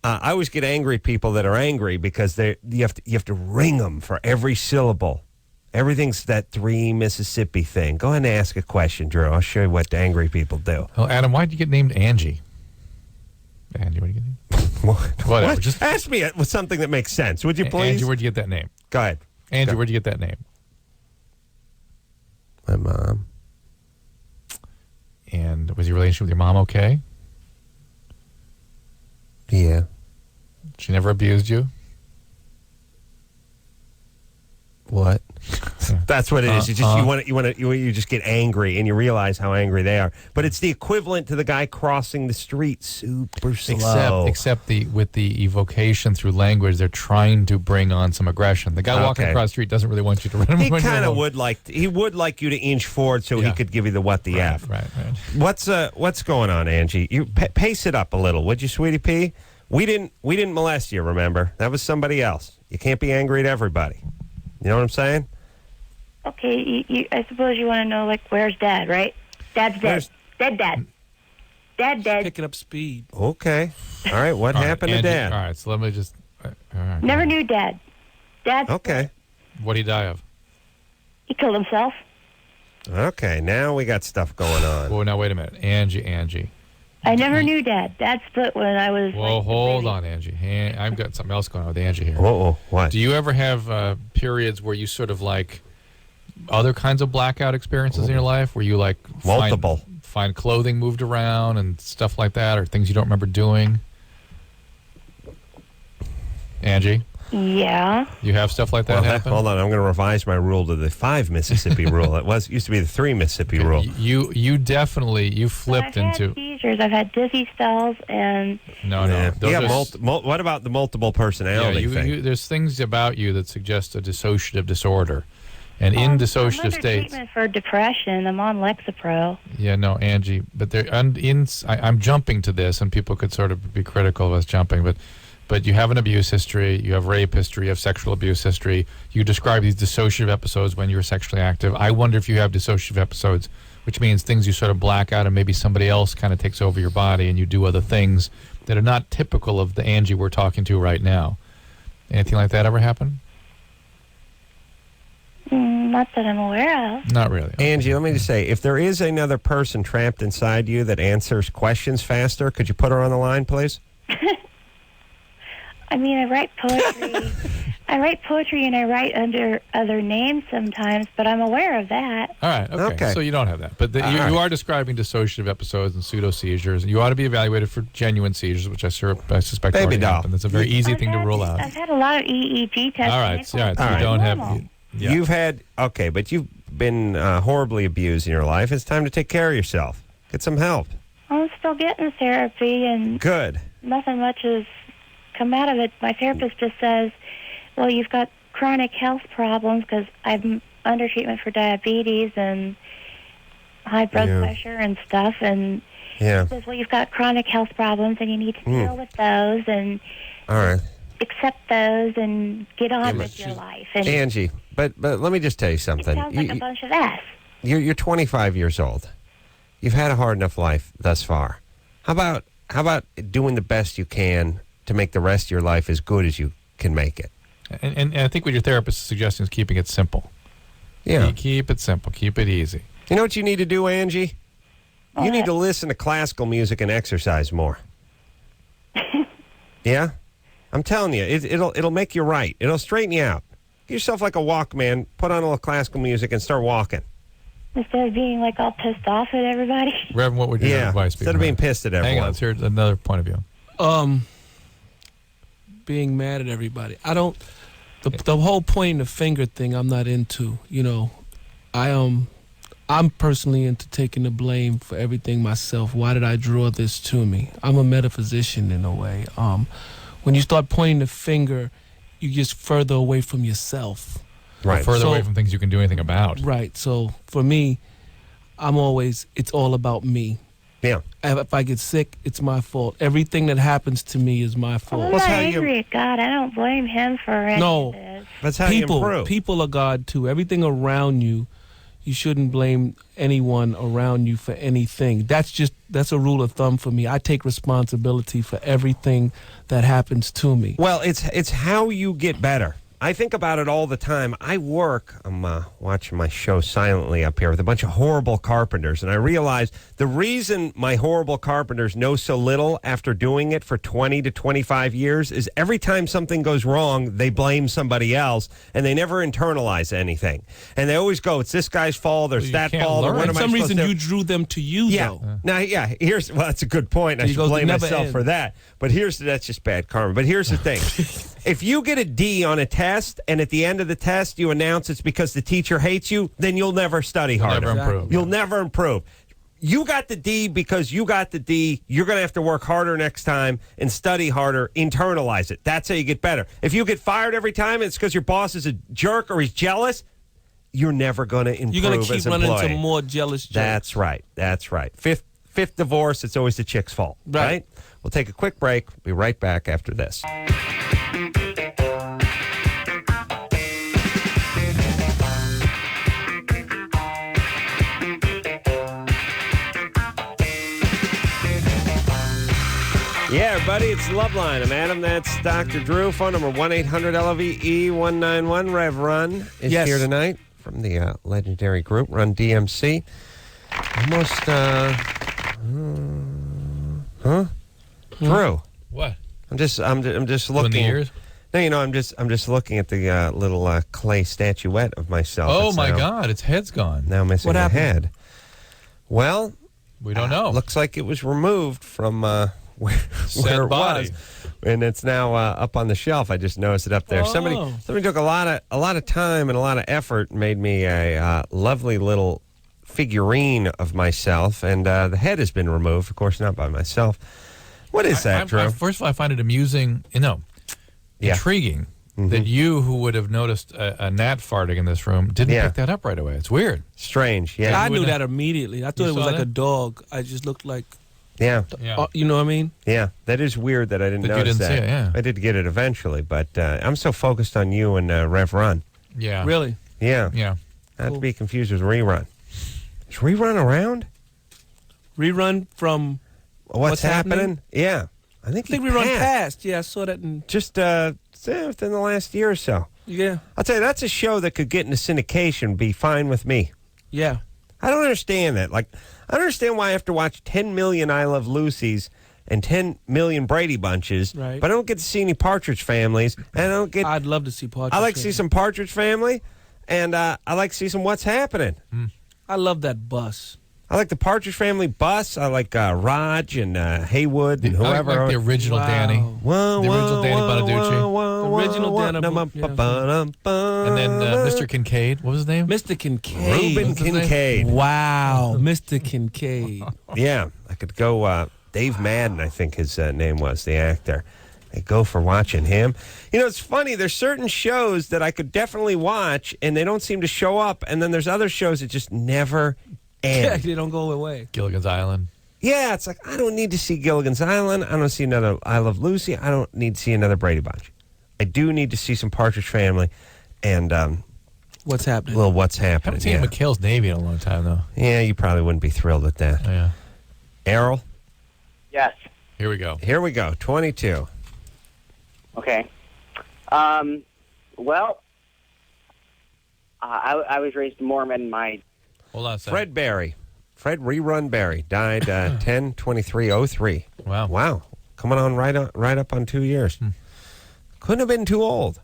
I always get angry people that are angry because you have to ring them for every syllable. Everything's that 3 Mississippi thing. Go ahead and ask a question, Drew. I'll show you what angry people do. Oh, Adam, why'd you get named Angie? Angie, what did you get named? Whatever. What? Just Ask me with something that makes sense, would you please? Angie, where'd you get that name? Go ahead. Angie, Go. where'd you get that name? My mom. And was your relationship with your mom okay? Yeah. She never abused you? What? That's what it is. You just get angry and you realize how angry they are. But it's the equivalent to the guy crossing the street super slow. Except with the evocation through language, they're trying to bring on some aggression. The guy walking Okay. across the street doesn't really want you to run him. He when you're kind of alone. would like you to inch forward so he Yeah. could give you the what the F. Right. What's going on, Angie? You pace it up a little, would you, sweetie pea? We didn't molest you, remember? That was somebody else. You can't be angry at everybody. You know what I'm saying? Okay, I suppose you want to know, like, where's Dad, right? Dad's dead. Where's- Dad. Dad dead. Picking up speed. Okay. All right. What All right, happened Angie, to Dad? All right, so let me just... all right. Never knew Dad. Dad's Okay. What'd he die of? He killed himself. Okay. Now we got stuff going on. Whoa, now wait a minute. Angie. I never knew Dad. Dad split when I was. Whoa, like, hold baby. on, Angie. I've got something else going on with Angie here. Whoa. What? Do you ever have periods where you sort of like other kinds of blackout experiences in your life where you like Multiple. find clothing moved around and stuff like that, or things you don't remember doing? Angie? Yeah. You have stuff like that happen? Hold on, I'm going to revise my rule to the 5 Mississippi rule. It used to be the 3 Mississippi rule. You definitely flipped I've into had seizures. I've had dizzy spells, and no. Yeah, Those are- what about the multiple personality thing? there's things about you that suggest a dissociative disorder, and in I'm dissociative under states. treatment for depression. I'm on Lexapro. Yeah, no, Angie, but I'm jumping to this, and people could sort of be critical of us jumping, but you have an abuse history, you have rape history, you have sexual abuse history. You describe these dissociative episodes when you're sexually active. I wonder if you have dissociative episodes, which means things you sort of black out and maybe somebody else kind of takes over your body and you do other things that are not typical of the Angie we're talking to right now. Anything like that ever happen? Not that I'm aware of. Not really. Okay. Angie, let me just say, if there is another person trapped inside you that answers questions faster, could you put her on the line, please? I mean, I write poetry. I write poetry and I write under other names sometimes, but I'm aware of that. All right, okay. So you don't have that. But you are describing dissociative episodes and pseudo-seizures, and you ought to be evaluated for genuine seizures, which I suspect Baby already doll. happened. That's a very easy thing to rule out. I've had a lot of EEG tests. All right, so you don't have... Yeah. You've had, but you've been horribly abused in your life. It's time to take care of yourself. Get some help. I'm still getting therapy, and Good. nothing much has come out of it. My therapist just says, well, you've got chronic health problems because I'm under treatment for diabetes and high blood pressure and stuff. And he says, well, you've got chronic health problems and you need to deal with those and accept those and get on with your life. And Angie, but let me just tell you something. it sounds like a bunch of ass. You're 25 years old. You've had a hard enough life thus far. How about doing the best you can to make the rest of your life as good as you can make it? And I think what your therapist is suggesting is keeping it simple. Yeah. Keep it simple. Keep it easy. You know what you need to do, Angie? You need to listen to classical music and exercise more. Yeah? I'm telling you, it'll make you right. It'll straighten you out. Get yourself like a Walkman, put on a little classical music, and start walking. Instead of being like all pissed off at everybody. Reverend, what would your advice be? Instead of being pissed at everyone. Hang on, let's hear another point of view. Being mad at everybody. I don't. The whole pointing the finger thing, I'm not into. You know, I'm personally into taking the blame for everything myself. Why did I draw this to me? I'm a metaphysician in a way. When you start pointing the finger, you get further away from yourself. Right. Further away from things you can do anything about. Right. So for me, it's all about me. Yeah. If I get sick, it's my fault. Everything that happens to me is my fault. I'm not angry at God. I don't blame him for any of this. That's how you improve. People are God too. Everything around you, you shouldn't blame anyone around you for anything. That's a rule of thumb for me. I take responsibility for everything that happens to me. Well, it's how you get better. I think about it all the time. I'm watching my show silently up here with a bunch of horrible carpenters, and I realize the reason my horrible carpenters know so little after doing it for 20 to 25 years is every time something goes wrong, they blame somebody else, and they never internalize anything. And they always go, it's this guy's fault, or it's that fault. Or for some reason, you drew them to you, though. Now, that's a good point. I should blame myself for that. But that's just bad karma. But here's the thing. If you get a D on a test, and at the end of the test you announce it's because the teacher hates you, then you'll never study harder. Never improve. You'll never improve. You got the D because you got the D. You're going to have to work harder next time and study harder. Internalize it. That's how you get better. If you get fired every time and it's because your boss is a jerk or he's jealous, you're never going to improve. You're going to keep running into employee. more jealous jerks. That's right. Fifth divorce, it's always the chick's fault. Right? We'll take a quick break. We'll be right back after this. Yeah, everybody, it's Loveline. I'm Adam. That's Dr. Drew. Phone number 1-800-LOVE-191. Rev Run is here tonight from the legendary group, Run DMC. Almost, Drew. What? I'm just looking. The ears? No, I'm just looking at the little clay statuette of myself. Oh my God, its head's gone. Now missing a head. Well, we don't know. Looks like it was removed from where it body. was, and it's now up on the shelf. I just noticed it up there. Oh. Somebody took a lot of time and a lot of effort and made me a lovely little figurine of myself, and the head has been removed, of course, not by myself. What is that, Drew? First of all, I find it amusing, intriguing that you, who would have noticed a gnat farting in this room, didn't pick that up right away. It's weird. Strange, yeah. I knew that immediately. I thought You it was saw like that? a dog. I just looked like, Yeah, you know what I mean? yeah. That is weird that I didn't That you notice didn't that. see it, yeah. I did get it eventually, but I'm so focused on you and Rev Run. Yeah. Really? Yeah. Yeah. Not to be confused with Rerun. Is Rerun around? Rerun from What's happening? Yeah. I think we run past. Yeah, I saw that in. Just within the last year or so. Yeah. I'll tell you, that's a show that could get into syndication, be fine with me. Yeah. I don't understand that. Like, I don't understand why I have to watch 10 million I Love Lucy's and 10 million Brady Bunches, Right. but I don't get to see any Partridge Families, and I don't get. I'd love to see Partridge. I like to see some Partridge Family, and I like to see some What's Happening. I love that bus. I like the Partridge Family bus. I like Raj and Haywood and I whoever. like the original Wow. Danny. Whoa, The original Danny Bonaducci. Original Danny And then Mr. Kincaid. What was his name? Mr. Kincaid. Reuben What's his name? Kincaid. Wow, Mr. Kincaid. Yeah, I could go. Dave Madden, I think his name was, the actor. I go for watching him. You know, it's funny. There's certain shows that I could definitely watch, and they don't seem to show up. And then there's other shows that just never Yeah, end. they don't go away. Gilligan's Island. Yeah, it's like, I don't need to see Gilligan's Island. I don't see another I Love Lucy. I don't need to see another Brady Bunch. I do need to see some Partridge Family and What's happening? little What's I haven't Happening. seen Yeah. McHale's Navy in a long time, though. Yeah, you probably wouldn't be thrilled with that. Yeah. Errol, Yes. Here we go. here we go. 22. Okay. Well, I was raised Mormon. My Hold on a second. Fred Berry. Fred Rerun Berry died 10/23/03. Wow. Wow. Coming on right up on 2 years. Couldn't have been too old.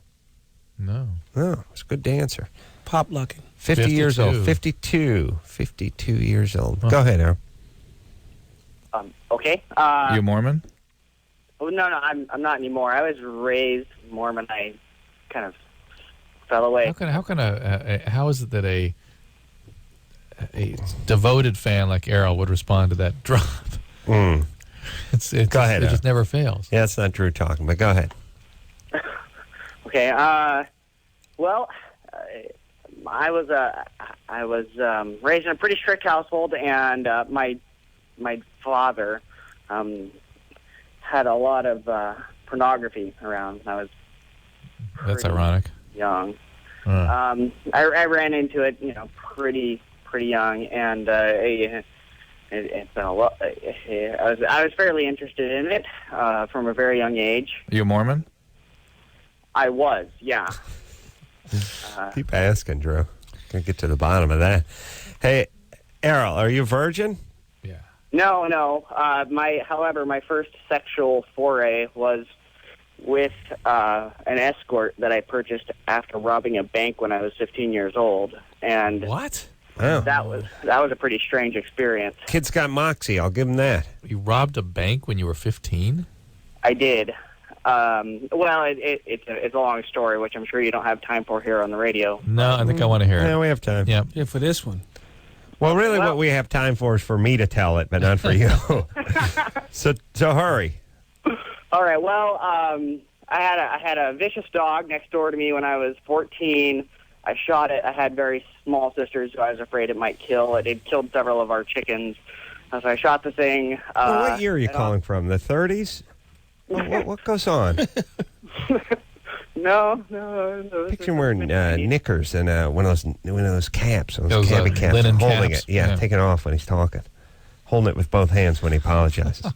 No. No, it's a good dancer. Pop locking. 50 years old. 52. 52 years old. Go ahead, Errol. okay. You Mormon? Oh, no, I'm not anymore. I was raised Mormon. I kind of fell away. How is it that a devoted fan like Errol would respond to that drop? Mm. Go ahead, It Errol. just never fails. Yeah, it's not Drew talking, but go ahead. Okay. Well, I was raised in a pretty strict household, and my father had a lot of pornography around when I was That's pretty ironic. young. Uh. I ran into it, pretty young, and it's been a lot. I was fairly interested in it from a very young age. Are you Mormon? I was, yeah. Keep asking, Drew. Gonna get to the bottom of that. Hey, Errol, are you a virgin? Yeah. No. However, my first sexual foray was with an escort that I purchased after robbing a bank when I was 15 years old, and What? Wow. that was a pretty strange experience. Kid's got moxie. I'll give him that. You robbed a bank when you were 15? I did. Well, it's a long story, which I'm sure you don't have time for here on the radio. No, I think I want to hear Yeah, it. we have time. Yeah. Yeah, for this one. Well, really, what we have time for is for me to tell it, but not for you. So hurry. All right. Well, I had a vicious dog next door to me when I was 14. I shot it. I had very small sisters who I was afraid it might kill. It had killed several of our chickens. So I shot the thing. What year are you calling from? The 30s? What goes on? No. Picture him wearing knickers and one of those caps, those Those, cabbie caps, linen holding caps. it. Yeah, Yeah. taking it off when he's talking, holding it with both hands when he apologizes.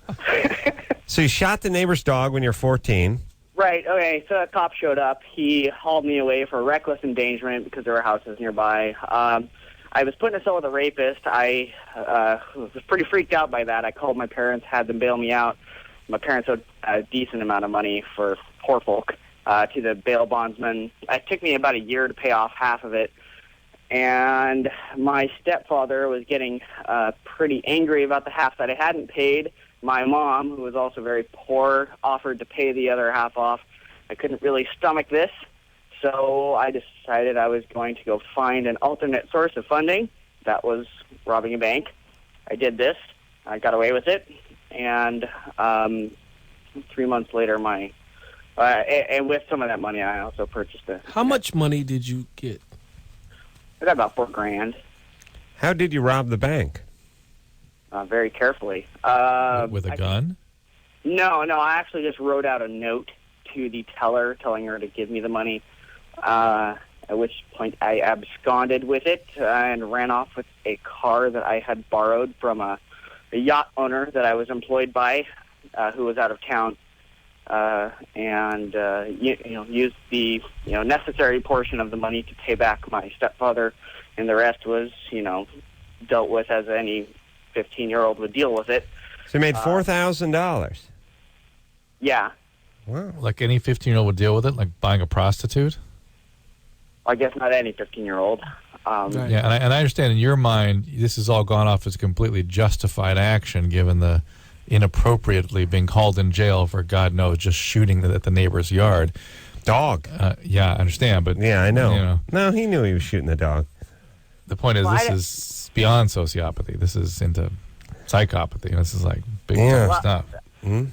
So you shot the neighbor's dog when you're 14. Right. Okay. So a cop showed up. He hauled me away for reckless endangerment because there were houses nearby. I was put in a cell with a rapist. I was pretty freaked out by that. I called my parents, had them bail me out. My parents owed a decent amount of money for poor folk to the bail bondsman. It took me about a year to pay off half of it. And my stepfather was getting pretty angry about the half that I hadn't paid. my mom, who was also very poor, offered to pay the other half off. I couldn't really stomach this, so I decided I was going to go find an alternate source of funding. That was robbing a bank. I did this. I got away with it. And 3 months later, and with some of that money, I also purchased a... How much money did you get? I got about $4,000. How did you rob the bank? Very carefully. With a gun? No, I actually just wrote out a note to the teller telling her to give me the money, at which point I absconded with it and ran off with a car that I had borrowed from a yacht owner that I was employed by, who was out of town, and used the necessary portion of the money to pay back my stepfather, and the rest was dealt with as any 15-year-old would deal with it. So you made $4,000. Yeah. Wow. Like any 15-year-old would deal with it, like buying a prostitute? I guess not any 15-year-old. Right. Yeah, and I understand in your mind, this has all gone off as completely justified action, given the inappropriately being called in jail for, God knows, just shooting at the neighbor's yard. Dog. Yeah, I understand, but... Yeah, I know. No, he knew he was shooting the dog. The point is, this is beyond sociopathy. This is into psychopathy. This is like big time stuff. Hmm?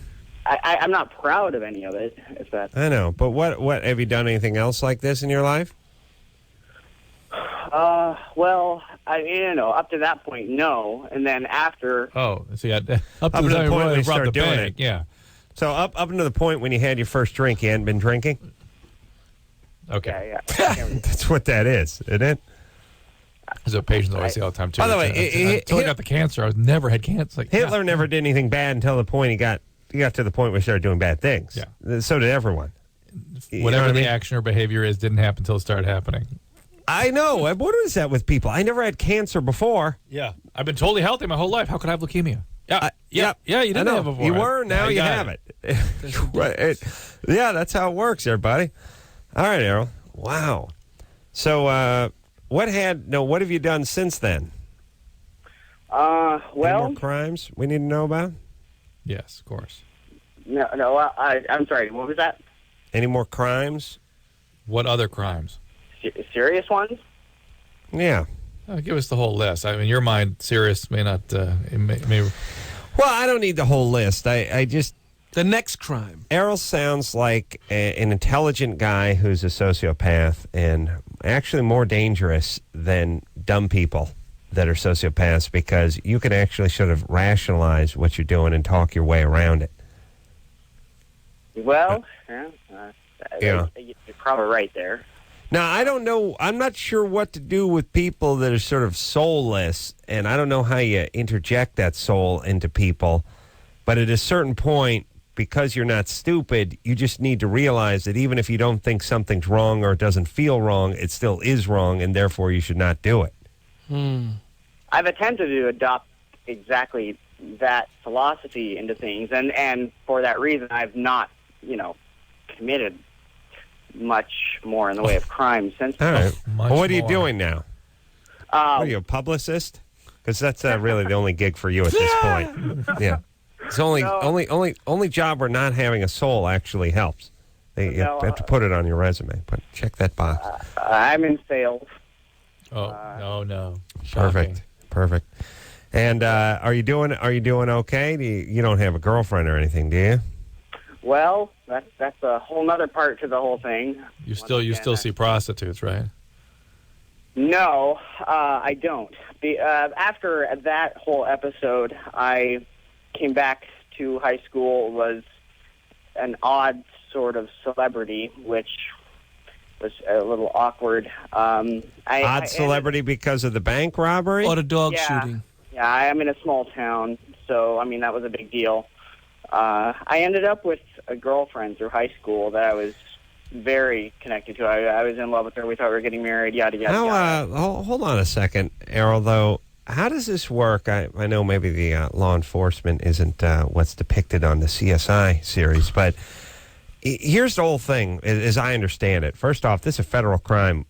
I'm not proud of any of it. If that. I know, but what have you done anything else like this in your life? Well, up to that point, no, and then after. Oh, so yeah, up to the point when you start doing bank, it. yeah. So up until the point when you had your first drink, you hadn't been drinking? Okay. Yeah. That's what that is, isn't it? As a patient always say all the time, too. By the way, until I got the cancer, I never had cancer. Like, Hitler never did anything bad until the point he got to the point where he started doing bad things. Yeah. So did everyone. Whatever the action or behavior is didn't happen until it started happening. I know. What is that with people? I never had cancer before. Yeah. I've been totally healthy my whole life. How could I have leukemia? Yeah. Yeah, you didn't have it before. You were, now you have it. Yeah, that's how it works, everybody. All right, Errol. Wow. So, what have you done since then? Well, any more crimes we need to know about? Yes, of course. No. I'm sorry. What was that? Any more crimes? What other crimes? Serious ones? Yeah. Give us the whole list. I mean, in your mind, serious may not. It may... Well, I don't need the whole list. I just. The next crime. Errol sounds like an intelligent guy who's a sociopath and actually more dangerous than dumb people that are sociopaths, because you can actually sort of rationalize what you're doing and talk your way around it. Well, yeah. You're probably right there. Now, I don't know. I'm not sure what to do with people that are sort of soulless, and I don't know how you interject that soul into people. But at a certain point, because you're not stupid, you just need to realize that even if you don't think something's wrong or it doesn't feel wrong, it still is wrong, and therefore you should not do it. I've attempted to adopt exactly that philosophy into things, and for that reason, I've not, committed much more in the way of crime since. All right. Well, what are you more. doing now? What are you, a publicist? Because that's really the only gig for you at this point. Yeah. It's only job where not having a soul actually helps. You have to put it on your resume. But check that box. I'm in sales. Oh no! Perfect. And are you doing okay? You don't have a girlfriend or anything, do you? Well, that's a whole other part to the whole thing. You still see prostitutes, right? No, I don't. After that whole episode, I came back to high school, was an odd sort of celebrity, which was a little awkward. Odd celebrity because of the bank robbery? Or the dog shooting? Yeah, I'm in a small town, so, that was a big deal. I ended up with a girlfriend through high school that I was very connected to. I was in love with her. We thought we were getting married, yada, yada, yada. Hold on a second, Errol, though. How does this work? I know maybe the law enforcement isn't what's depicted on the CSI series, but here's the whole thing, as I understand it. First off, this is a federal crime,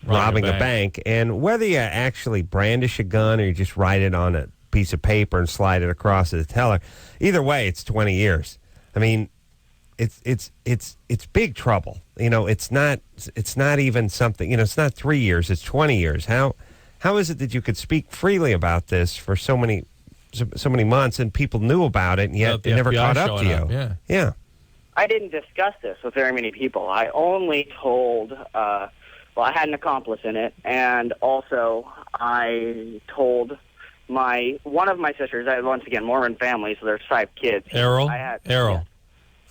robbing a bank. And whether you actually brandish a gun or you just write it on a piece of paper and slide it across to the teller. Either way, it's 20 years. I mean, it's big trouble. It's not even something. It's not 3 years. It's 20 years. How is it that you could speak freely about this for so many months and people knew about it and yet it never caught up to you? Yeah. I didn't discuss this with very many people. I only told, I had an accomplice in it, and also I told one of my sisters, once again, Mormon family, so there's 5 kids. Errol? Yes.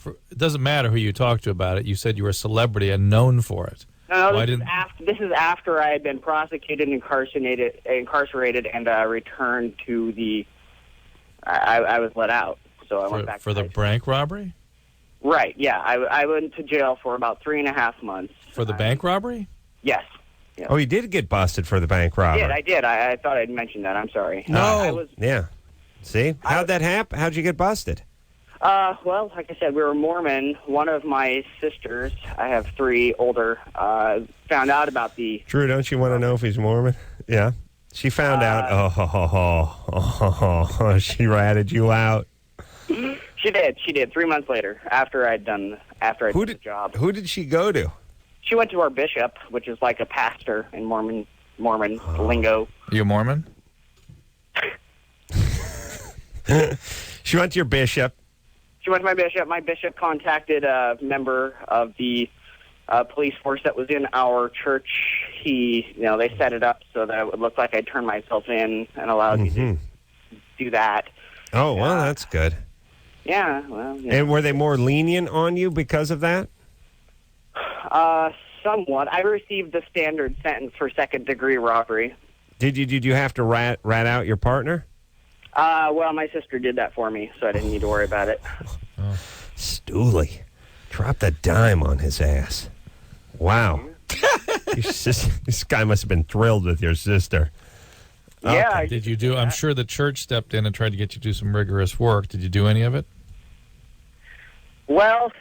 It doesn't matter who you talked to about it. You said you were a celebrity and known for it. No, this is after I had been prosecuted and incarcerated, and returned to the... I was let out, so I went back for the bank robbery? Right, yeah. I went to jail for about 3.5 months. For the bank robbery? Yes. Oh, you did get busted for the bank robbery. I did. I thought I'd mentioned that. I'm sorry. No. Yeah. See? How'd that happen? How'd you get busted? Well, like I said, we were Mormon. One of my sisters, I have 3 older, found out about the... Drew, don't you want to know if he's Mormon? Yeah. She found out. She ratted you out. She did. 3 months later, after I did the job. Who did she go to? She went to our bishop, which is like a pastor in Mormon lingo. You a Mormon? She went to your bishop. She went to my bishop. My bishop contacted a member of the police force that was in our church. They set it up so that it would look like I turned myself in and allowed me to do that. Oh, well, that's good. Yeah, well... Yeah. And were they more lenient on you because of that? Somewhat. I received the standard sentence for second-degree robbery. Did you have to rat out your partner? Well, my sister did that for me, so I didn't need to worry about it. Stooley. Dropped a dime on his ass. Wow. This guy must have been thrilled with your sister. Yeah. Okay. Did you do... I'm sure the church stepped in and tried to get you to do some rigorous work. Did you do any of it? Well,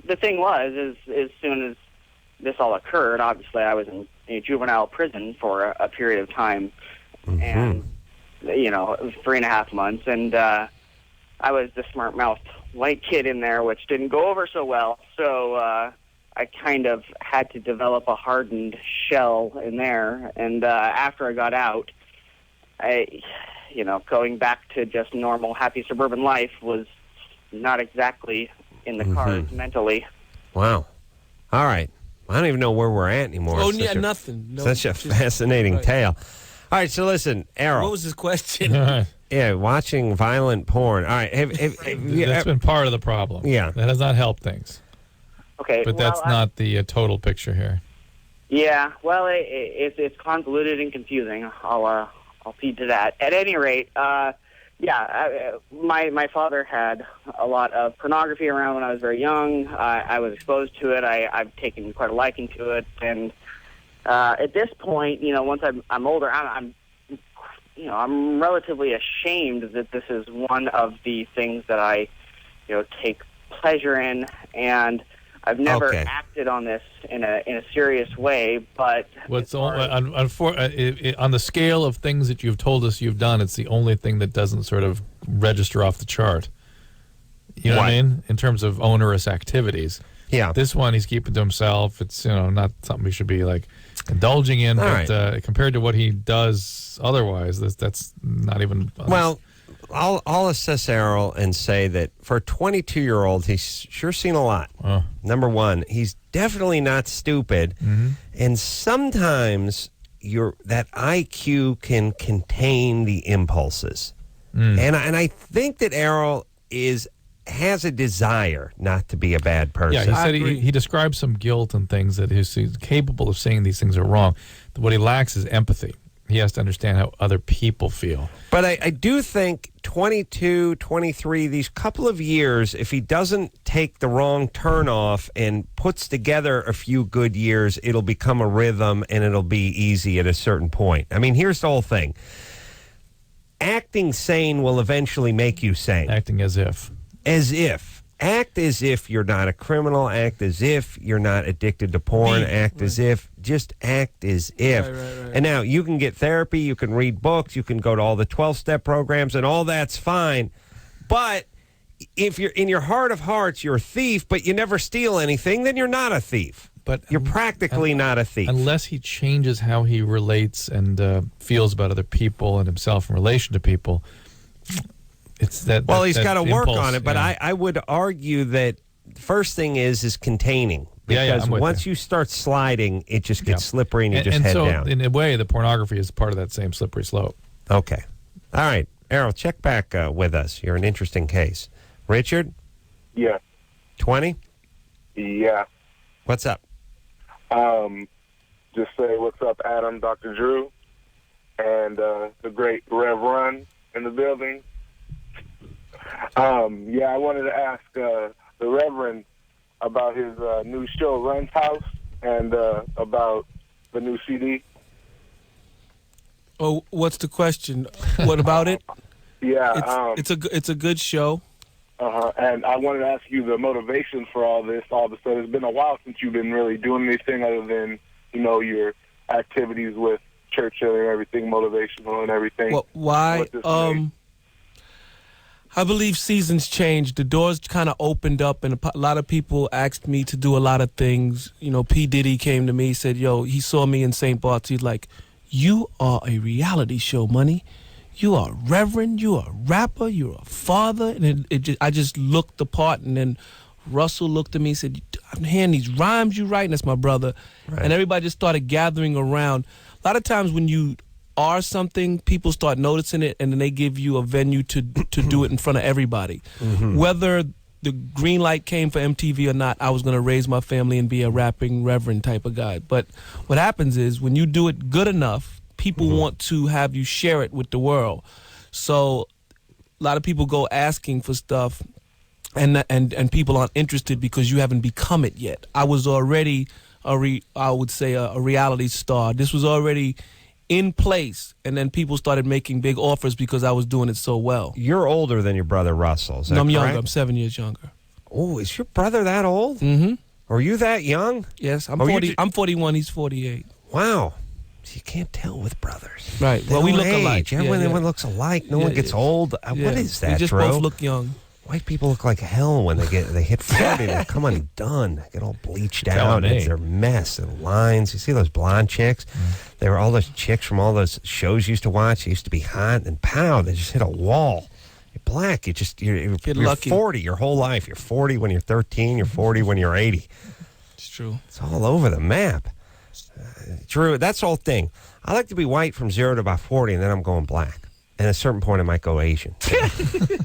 the thing was, as soon as this all occurred, obviously I was in a juvenile prison for a period of time. And, it was 3.5 months. And I was the smart-mouthed white kid in there, which didn't go over so well. So I kind of had to develop a hardened shell in there. And after I got out, going back to just normal, happy suburban life was not exactly in the cards mentally. Wow. All right. I don't even know where we're at anymore. Oh, yeah, nothing. No, such a fascinating tale. All right, so listen, Errol. What was his question? Yeah, watching violent porn. All right. That's been part of the problem. Yeah. That has not helped things. Okay. But that's not the total picture here. Yeah, well, it's convoluted and confusing. I'll feed to that. At any rate, my father had a lot of pornography around when I was very young. I was exposed to it. I've taken quite a liking to it, and at this point, once I'm older, I'm relatively ashamed that this is one of the things that I, take pleasure in, and I've never acted on this in a serious way. But on the scale of things that you've told us you've done, it's the only thing that doesn't sort of register off the chart. You know what I mean? In terms of onerous activities. Yeah. This one he's keeping to himself. It's not something we should be like indulging in. But compared to what he does otherwise, that's not even. Well, I'll assess Errol and say that for a 22-year-old, he's sure seen a lot. Number one, he's definitely not stupid, and sometimes that IQ can contain the impulses, and I think that Errol has a desire not to be a bad person. Yeah, he said he described some guilt and things that he's capable of saying these things are wrong. What he lacks is empathy. He has to understand how other people feel. But I do think 22, 23, these couple of years, if he doesn't take the wrong turn off and puts together a few good years, it'll become a rhythm and it'll be easy at a certain point. I mean, here's the whole thing. Acting sane will eventually make you sane. Acting as if. As if. Act as if you're not a criminal. Act as if you're not addicted to porn. Act as if Just act as if. Right. And now you can get therapy, you can read books, you can go to all the 12-step programs, and all that's fine. But if you're in your heart of hearts, you're a thief, but you never steal anything, then you're not a thief. But you're practically not a thief. Unless he changes how he relates and feels about other people and himself in relation to people. It's that. Well, he's got to work impulse, on it, but yeah. I would argue that the first thing is containing. Because I'm with once you start sliding, it just gets slippery and you just and head so down. In a way, the pornography is part of that same slippery slope. Okay. All right. Errol, check back with us. You're an interesting case. Richard? Yeah. 20? Yeah. What's up? Just say what's up, Adam, Dr. Drew, and the great Rev Run in the building. I wanted to ask the Reverend about his new show, Run's House, and about the new CD. Oh, what's the question? What about it? Yeah. It's a good show. And I wanted to ask you the motivation for all this. All of a sudden, it's been a while since you've been really doing anything other than, your activities with church and everything, motivational and everything. Well, why? What this made. I believe seasons changed. The doors kind of opened up, and a lot of people asked me to do a lot of things. P. Diddy came to me, said, he saw me in St. Bart's. He's like, you are a reality show, money. You are a reverend, you are a rapper, you're a father. And I just looked the part, and then Russell looked at me and said, I'm hearing these rhymes you write, and that's my brother. Right. And everybody just started gathering around. A lot of times when you are something, people start noticing it, and then they give you a venue to do it in front of everybody. Mm-hmm. Whether the green light came for MTV or not, I was going to raise my family and be a rapping reverend type of guy. But what happens is when you do it good enough, people want to have you share it with the world. So a lot of people go asking for stuff, and people aren't interested because you haven't become it yet. I was already a reality star. This was already in place, and then people started making big offers because I was doing it so well. You're older than your brother Russell, is that I'm correct? younger. I'm 7 years younger. Oh, is your brother that old? Mm-hmm. Are you that young? Yes, I'm 40. I'm 41. He's 48. Wow. So you can't tell with brothers. Right. Well, we look alike. Everyone looks alike. No one gets old. What is that, We just Drew? both look young. White people look like hell when they hit 40. They come undone. They get all bleached out. It's a mess. The lines. You see those blonde chicks? They were all those chicks from all those shows you used to watch. They used to be hot, and pow, they just hit a wall. You're black. You're lucky. 40 your whole life. You're 40 when you're 13. You're 40 when you're 80. It's true. It's all over the map. Drew, that's the whole thing. I like to be white from 0 to about 40, and then I'm going black. And at a certain point, I might go Asian.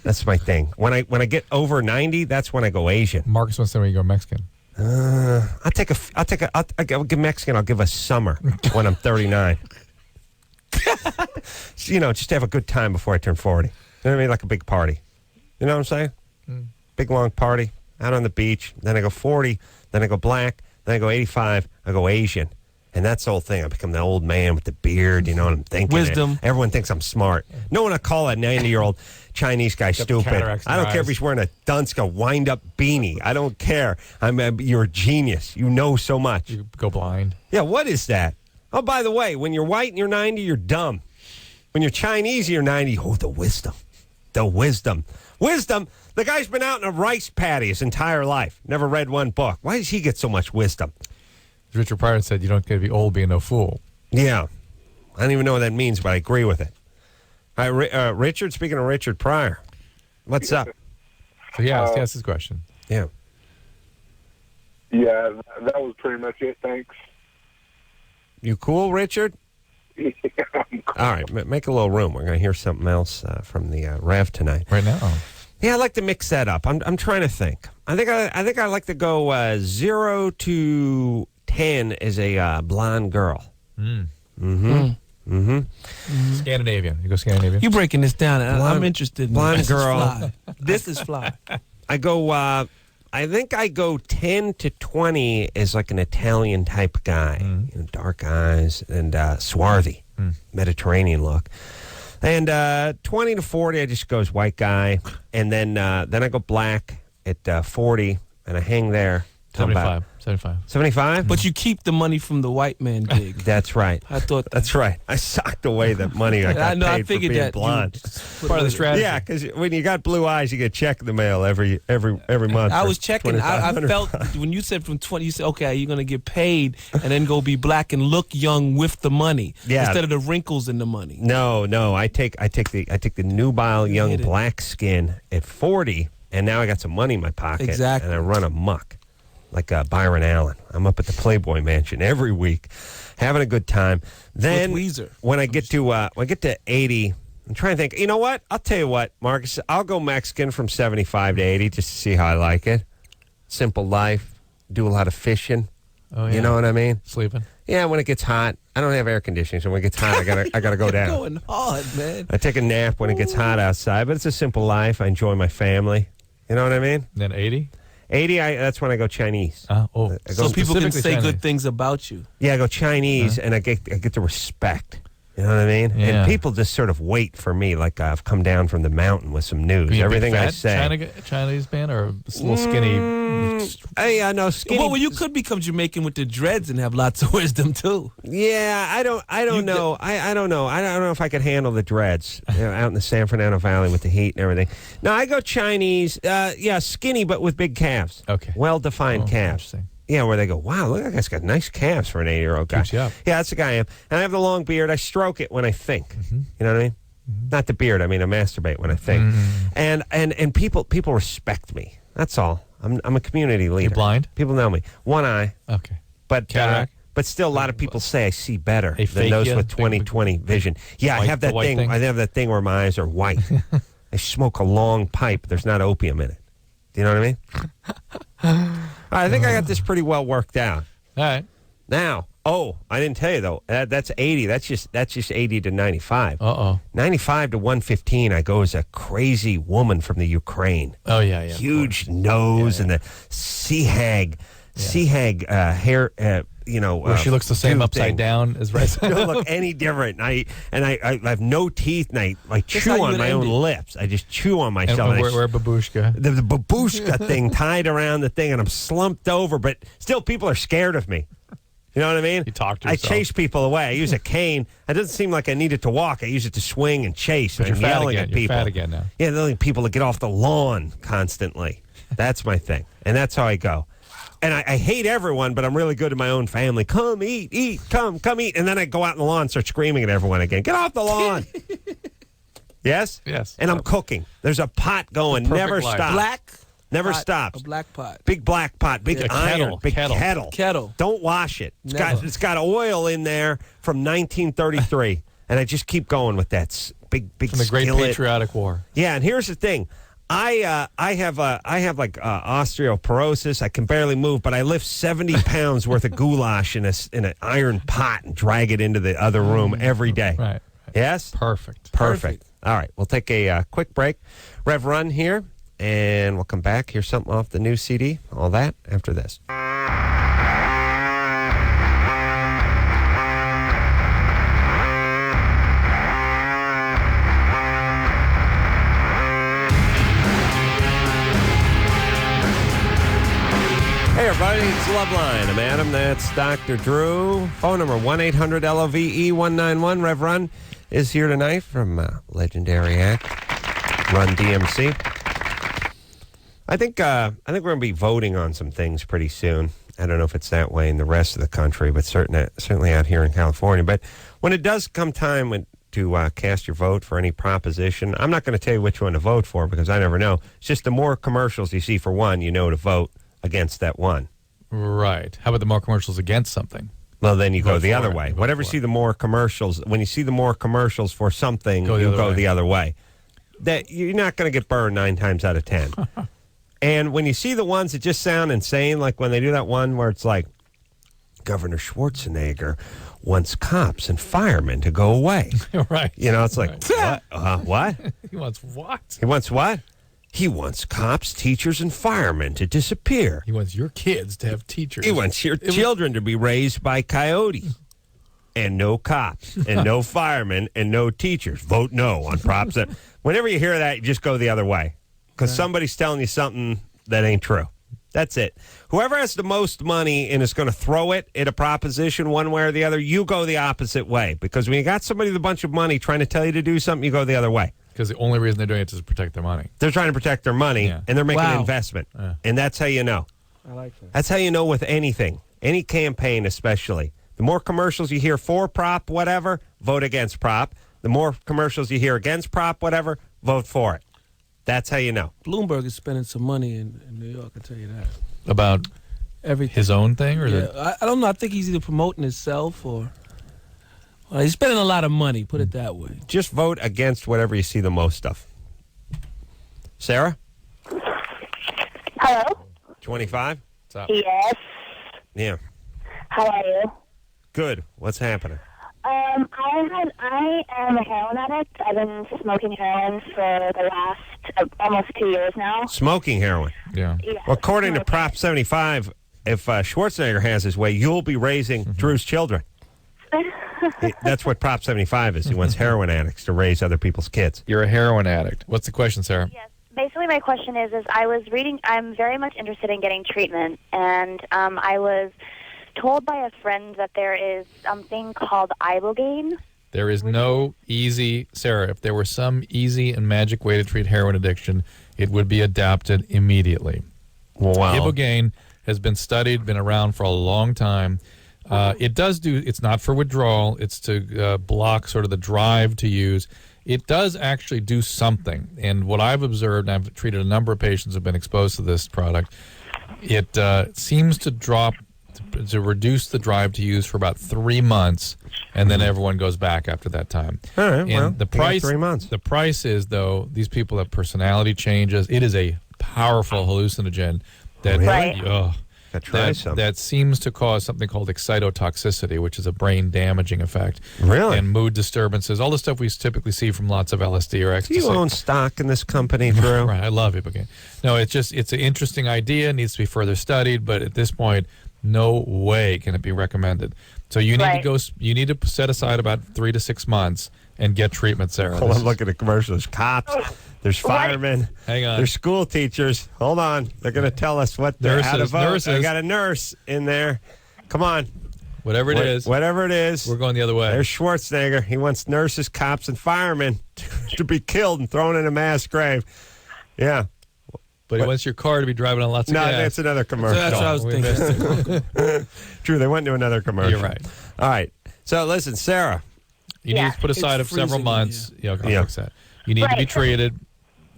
That's my thing. When I get over 90, that's when I go Asian. Marcus wants to say when you go Mexican. I'll give Mexican. I'll give a summer when I'm 39. Just to have a good time before I turn 40. You know what I mean? Like a big party. You know what I'm saying? Big long party out on the beach. Then I go 40. Then I go black. Then I go 85. I go Asian. And that's the whole thing. I become the old man with the beard, and I'm thinking. Wisdom. Everyone thinks I'm smart. No one will call a 90-year-old Chinese guy stupid. I don't care if he's wearing a Dunska wind-up beanie. I don't care. You're a genius. You know so much. You go blind. Yeah, what is that? Oh, by the way, when you're white and you're 90, you're dumb. When you're Chinese and you're 90, the wisdom. The wisdom. Wisdom. The guy's been out in a rice paddy his entire life. Never read one book. Why does he get so much wisdom? Richard Pryor said, you don't get to be old being no fool. Yeah. I don't even know what that means, but I agree with it. All right, Richard, speaking of Richard Pryor, what's up? So, let's ask this question. Yeah. Yeah, that was pretty much it. Thanks. You cool, Richard? Yeah, I'm cool. All right, make a little room. We're going to hear something else from the Rev tonight. Right now? Yeah, I like to mix that up. I'm trying to think. I think I like to go 0 to 10 as a blonde girl. Scandinavian. You go Scandinavian? You breaking this down, and I'm interested in blonde this. girl. This is fly. I go. I think I go 10 to 20 as like an Italian type guy. Dark eyes and swarthy, Mediterranean look. And 20 to 40, I just go as white guy, and then I go black at 40, and I hang there. 75. 75. 75? But you keep the money from the white man gig. That's right. I thought That's right. I socked away the money I got I paid figured for being that blonde. Part of the strategy. Yeah, because when you got blue eyes, you get a check in the mail every month. I for was checking. I $2,500. felt when you said from 20, you said, okay, you're going to get paid and then go be black and look young with the money instead of the wrinkles in the money. No. I take the nubile young hit it. black skin at 40, and now I got some money in my pocket. Exactly. And I run amok like Byron Allen. I'm up at the Playboy Mansion every week, having a good time. Then With Weezer. when I get to 80, I'm trying to think. You know what? I'll tell you what, Marcus. I'll go Mexican from 75 to 80 just to see how I like it. Simple life. Do a lot of fishing. Oh, yeah. You know what I mean? Sleeping. Yeah, when it gets hot. I don't have air conditioning, so when it gets hot, I gotta go down. Going hard, man. I take a nap when it gets hot outside, but it's a simple life. I enjoy my family. You know what I mean? Then 80. 80, that's when I go Chinese. Oh, I go So people can specifically say Chinese. good things about you. Yeah, I go Chinese, and I get the respect. You know what I mean? Yeah. And people just sort of wait for me, like I've come down from the mountain with some news. Be a big Everything I fat say. Chinese man or a little skinny? Hey, no skinny. Well, you could become Jamaican with the dreads and have lots of wisdom too. Yeah, I don't know. I don't know. I don't know if I could handle the dreads out in the San Fernando Valley with the heat and everything. No, I go Chinese. Yeah, skinny but with big calves. Okay. Well-defined calves. Interesting. Yeah, where they go, wow, look, that guy's got nice calves for an 80-year-old guy. Keeps you up. Yeah, that's the guy I am. And I have the long beard. I stroke it when I think. You know what I mean? Not the beard. I mean, I masturbate when I think. And people respect me. That's all. I'm a community leader. You blind? People know me. One eye. Okay. But Cataract? but still, a lot of people say I see better They than fake those you? with 20/20 vision. Yeah, I White- have the that white thing. thing? I have that thing where my eyes are white. I smoke a long pipe. There's not opium in it. Do you know what I mean? I think I got this pretty well worked out. All right. Now, I didn't tell you though. That's 80. That's just 80 to 95. 95 to 115. I go as a crazy woman from the Ukraine. Oh yeah. Huge nose and the sea hag hair. Where she looks the same dude upside thing. down as right. Don't look any different. And I have no teeth, and I Just chew how you on would my end own it. lips. I just chew on And myself. And I we're babushka. the babushka thing tied around the thing, and I'm slumped over, but still people are scared of me. You know what I mean? You talk to I yourself. chase people away. I use a cane. It doesn't seem like I need it to walk. I use it to swing and chase. But I'm you're fat yelling again. at You're people. fat again now. Yeah, they're like people to get off the lawn constantly. That's my thing. And that's how I go. And I hate everyone, but I'm really good to my own family. Come eat, come eat. And then I go out in the lawn and start screaming at everyone again. Get off the lawn. Yes? Yes. And I'm cooking. There's a pot going. The perfect Never life. stops. Black. Never pot, stops. A black pot. Big black pot, big Yeah. iron, Kettle, big kettle. Kettle. Don't wash it. Never. It's got oil in there from 1933, and I just keep going with that big From the Great skillet. Patriotic War. Yeah, and here's the thing. I have like osteoporosis. I can barely move, but I lift 70 pounds worth of goulash in an iron pot and drag it into the other room every day. Right. Yes? Perfect. Perfect. All right, we'll take a quick break. Rev Run here, and we'll come back. Hear something off the new CD. All that after this. Hey, everybody, it's Loveline. I'm Adam. That's Dr. Drew. Phone number 1-800-LOVE-191. Rev Run is here tonight from Legendary Act, Run DMC. I think we're going to be voting on some things pretty soon. I don't know if it's that way in the rest of the country, but certainly out here in California. But when it does come time to cast your vote for any proposition, I'm not going to tell you which one to vote for because I never know. It's just the more commercials you see for one, you know to vote against that one. Right. How about the more commercials against something? Well, then you go Vote the for other it. way. Vote Whatever you for see it. the more commercials, when you see the more commercials for something, Go the you other go way. the other way. That you're not going to get burned 9 times out of 10. And when you see the ones that just sound insane, like when they do that one where it's like, Governor Schwarzenegger wants cops and firemen to go away. Right. You know, it's like, Right. what? What? He wants what? He wants what? He wants cops, teachers, and firemen to disappear. He wants your kids to have teachers. He wants your children to be raised by coyotes. And no cops, and no firemen, and no teachers. Vote no on Prop 7. Whenever you hear that, you just go the other way. Because somebody's telling you something that ain't true. That's it. Whoever has the most money and is going to throw it at a proposition one way or the other, you go the opposite way. Because when you got somebody with a bunch of money trying to tell you to do something, you go the other way. Because the only reason they're doing it is to protect their money. They're trying to protect their money, and they're making an investment. And that's how you know. I like that. That's how you know with anything, any campaign especially. The more commercials you hear for prop, whatever, vote against prop. The more commercials you hear against prop, whatever, vote for it. That's how you know. Bloomberg is spending some money in New York, I tell you that. About everything. His own thing? Or I don't know. I think he's either promoting himself or... Well, he's spending a lot of money, put it that way. Just vote against whatever you see the most of. Sarah? Hello? 25? What's up? Yes. Yeah. How are you? Good. What's happening? I am a heroin addict. I've been smoking heroin for the last almost 2 years now. Smoking heroin? Yeah. Well, according to Prop 75, if Schwarzenegger has his way, you'll be raising Drew's children. That's what Prop 75 is. He wants heroin addicts to raise other people's kids. You're a heroin addict. What's the question, Sarah? Yes. Basically, my question is I was reading, I'm very much interested in getting treatment, and I was told by a friend that there is something called ibogaine. There is no easy, Sarah, if there were some easy and magic way to treat heroin addiction, it would be adopted immediately. Wow. Ibogaine has been studied, been around for a long time. It's not for withdrawal, it's to block sort of the drive to use. It does actually do something. And what I've observed, and I've treated a number of patients who have been exposed to this product, it seems to reduce the drive to use for about 3 months, and then everyone goes back after that time. All right, and well, the price, 3 months. The price is, though, these people have personality changes. It is a powerful hallucinogen that that seems to cause something called excitotoxicity, which is a brain-damaging effect. Really? And mood disturbances, all the stuff we typically see from lots of LSD or Do ecstasy. you own stock in this company, Drew? Right, I love Ibogaine. No, it's an interesting idea, needs to be further studied, but at this point, no way can it be recommended. So you need to go. You need to set aside about 3 to 6 months and get treatment, Sarah. Hold on, look at the commercials. There's cops. There's firemen. Hang on. There's school teachers. Hold on. They're going to tell us what they're how to vote. Nurses. I got a nurse in there. Come on. Whatever it is. Whatever it is. We're going the other way. There's Schwarzenegger. He wants nurses, cops, and firemen to be killed and thrown in a mass grave. Yeah. But he wants your car to be driving on lots of gas. No, that's another commercial. That's what I was thinking. True, they went to another commercial. You're right. All right. So listen, Sarah. You need to put aside of several months. I'll fix that. You need to be treated.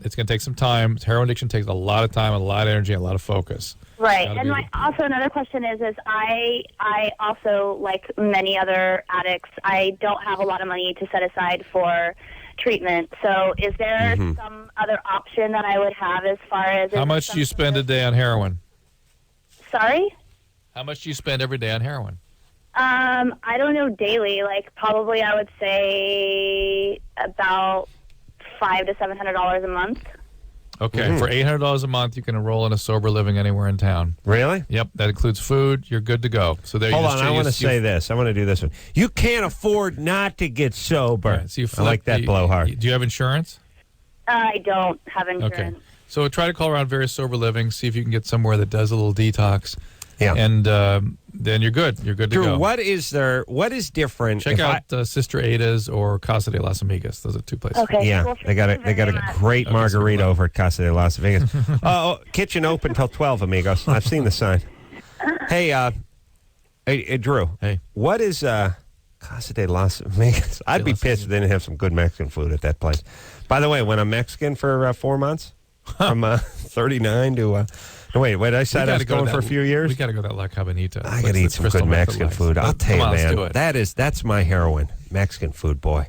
It's going to take some time. Heroin addiction takes a lot of time, a lot of energy, and a lot of focus. Right. And also another question is I also, like many other addicts, I don't have a lot of money to set aside for treatment. So is there some other option that I would have as far as... How much do you spend a day on heroin? Sorry? How much do you spend every day on heroin? I don't know daily. Like probably I would say about $500 to $700 a month. Okay, for $800 a month, you can enroll in a sober living anywhere in town. Really? Yep, that includes food. You're good to go. So there. Hold on, I want to say this. I want to do this one. You can't afford not to get sober. Right, so you I like that blowhard. Do you have insurance? I don't have insurance. Okay, so try to call around various sober living, see if you can get somewhere that does a little detox. Yeah, and then you're good. You're good to Drew, go. what is different? Check out Sister Ada's or Casa de las Amigas. Those are two places. Okay. Yeah, well, they got a great margarita over at Casa de las Vegas. Kitchen open till 12, amigos. I've seen the sign. Hey, Drew. Hey, what is Casa de las Amigas? I'd be pissed if they didn't have some good Mexican food at that place. By the way, when I'm Mexican for 4 months, from 39 to. Wait, I said I was going for a few years? We got to go to that La Cabanita. I got to eat some good Mexican food. I'll tell you, man, that's my heroin. Mexican food, boy.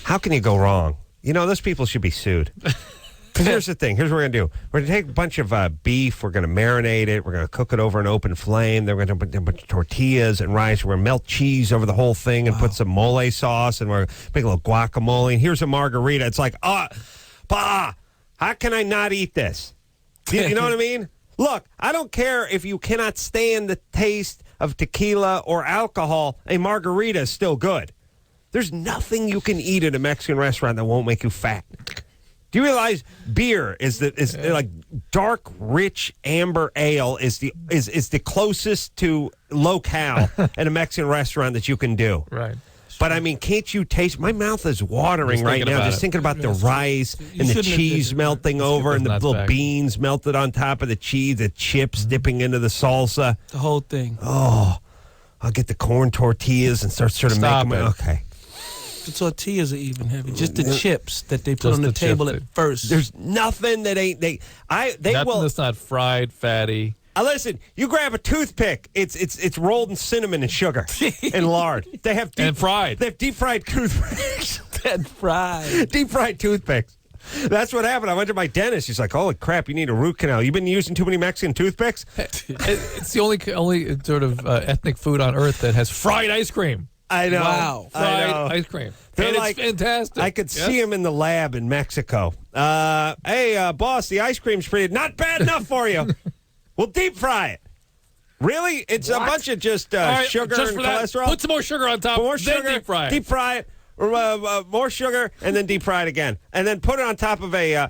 How can you go wrong? You know, those people should be sued. Because here's the thing. Here's what we're going to do. We're going to take a bunch of beef. We're going to marinate it. We're going to cook it over an open flame. Then we're going to put a bunch of tortillas and rice. We're going to melt cheese over the whole thing and put some mole sauce. And we're going to make a little guacamole. And here's a margarita. It's like, Pa, how can I not eat this? You know what I mean? Look, I don't care if you cannot stand the taste of tequila or alcohol. A margarita is still good. There's nothing you can eat at a Mexican restaurant that won't make you fat. Do you realize beer is like dark, rich amber ale is the closest to low-cal at a Mexican restaurant that you can do. Right. But, I mean, can't you taste? My mouth is watering right now just thinking about the rice and the cheese melting over and the little beans melted on top of the cheese, the chips dipping into the salsa. The whole thing. Oh, I'll get the corn tortillas and start sort of making them. Okay. The tortillas are even heavy. Just the chips that they put on the table at first. There's nothing that ain't Nothing that's not fried, fatty. Listen, you grab a toothpick. It's rolled in cinnamon and sugar and lard. They have fried. They have deep fried toothpicks. Deep fried toothpicks. That's what happened. I went to my dentist. He's like, "Holy crap, you need a root canal. You've been using too many Mexican toothpicks." It's the only sort of ethnic food on earth that has fried ice cream. I know. Wow. Fried ice cream. They're it's fantastic. I could see him in the lab in Mexico. Hey, boss, the ice cream's pretty not bad enough for you. We'll deep fry it. Really? It's a bunch of just sugar and cholesterol? Put some more sugar on top. More then sugar. Deep fry it. Deep fry it. More sugar, and then deep fry it again. And then put it on top of a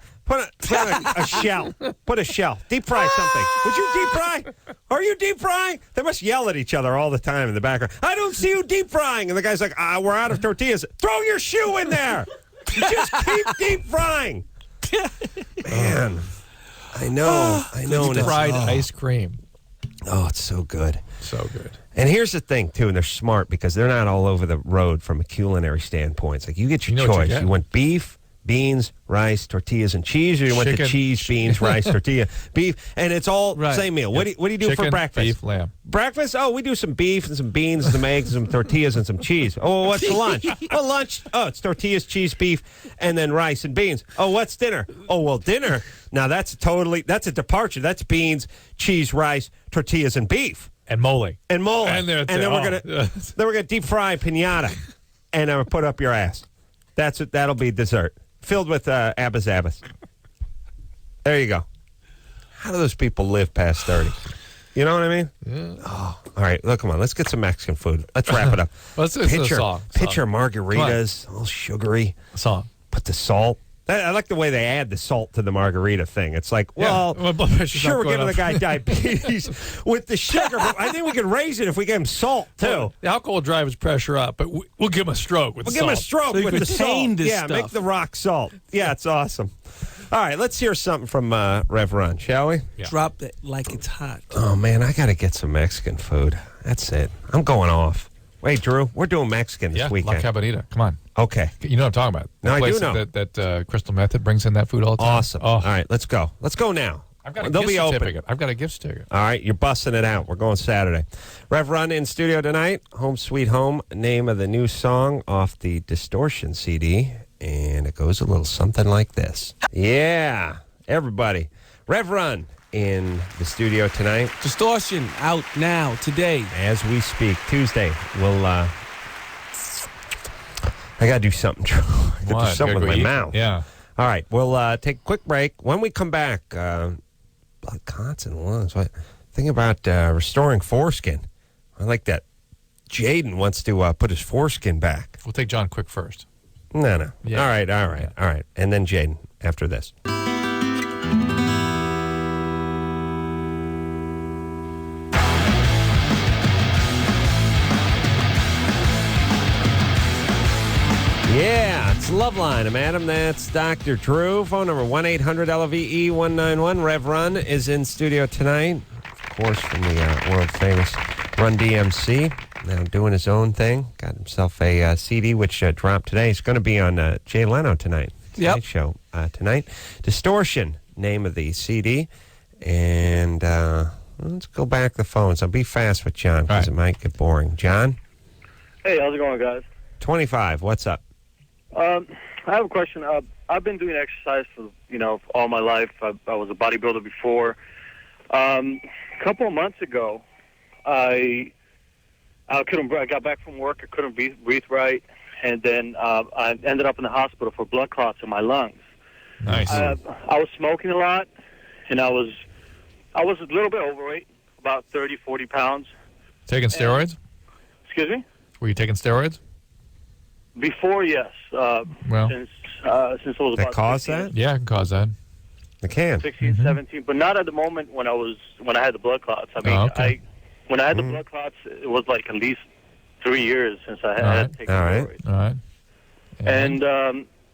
shell. Put a shell. Deep fry something. Would you deep fry? Are you deep frying? They must yell at each other all the time in the background. I don't see you deep frying. And the guy's like, we're out of tortillas. Throw your shoe in there. Just keep deep frying. Man, I know. Deep fried ice cream. Oh, it's so good. So good. And here's the thing, too, and they're smart because they're not all over the road from a culinary standpoint. It's like you get your choice. You want beef, beans, rice, tortillas, and cheese, or you want the cheese, beans, rice, tortilla, beef, and it's all same meal. What do you do for breakfast? Beef, lamb. Breakfast? Oh, we do some beef and some beans and some eggs and some tortillas and some cheese. Oh, well, what's lunch? Well, lunch, it's tortillas, cheese, beef, and then rice and beans. Oh, what's dinner? Oh, well, dinner, now that's a departure. That's beans, cheese, rice, tortillas, and beef. And mole. And then we're gonna deep fry pinata, and I'm gonna put up your ass. That'll be dessert filled with Abba's Abbas. There you go. How do those people live past 30? You know what I mean? Yeah. Oh, all right. Look, come on. Let's get some Mexican food. Let's wrap it up. Let's do a song. Pitcher margaritas, all sugary. Song. Put the salt. I like the way they add the salt to the margarita thing. It's like, sure, we're giving the guy diabetes with the sugar, but I think we could raise it if we gave him salt, too. Well, the alcohol drives his pressure up, but we'll give him a stroke with the salt. We'll give him a stroke with the salt. Stuff. Make the rock salt. Yeah, it's awesome. All right, let's hear something from Rev Run, shall we? Yeah. Drop it like it's hot. Oh, man, I got to get some Mexican food. That's it. I'm going off. Wait, Drew, we're doing Mexican this weekend. La Cabanita. Come on. Okay. You know what I'm talking about. No, I do know. That Crystal Method brings in that food all the time. Awesome. Oh. All right, let's go. Let's go now. I've got a gift certificate. I've got a gift certificate. All right, you're busting it out. We're going Saturday. Rev Run in studio tonight. Home Sweet Home, name of the new song off the Distortion CD. And it goes a little something like this. Yeah, everybody. Rev Run in the studio tonight. Distortion out now, today. As we speak, Tuesday. We'll, I got to do something, Drew. I got to do something with my mouth. Yeah. All right, we'll take a quick break. When we come back, blood clots and lungs. Think about restoring foreskin. I like that. Jaden wants to put his foreskin back. We'll take John Quick first. No. Yeah. All right. And then Jaden after this. Yeah, it's Loveline. I'm Adam. That's Dr. Drew. Phone number 1-800-LVE-191. Rev Run is in studio tonight. Of course, from the world-famous Run DMC. Now doing his own thing. Got himself a CD, which dropped today. It's going to be on Jay Leno tonight. Yep. Show tonight. Distortion, name of the CD. And let's go back the phones. I'll be fast with John because it might get boring. John? Hey, how's it going, guys? 25. What's up? I have a question. I've been doing exercise for all my life. I was a bodybuilder before. A couple of months ago, I got back from work. I couldn't breathe right, and then I ended up in the hospital for blood clots in my lungs. Nice. I was smoking a lot, and I was a little bit overweight, about 30, 40 pounds. Taking steroids? Excuse me? Were you taking steroids? Before, yes. Well, since I was That about cause 16, that? yeah, it can cause that. It can. 16, 17, but not at the moment when I had the blood clots. I mean, okay. when I had the blood clots, it was like at least 3 years since I had taken All right. steroids. All right. And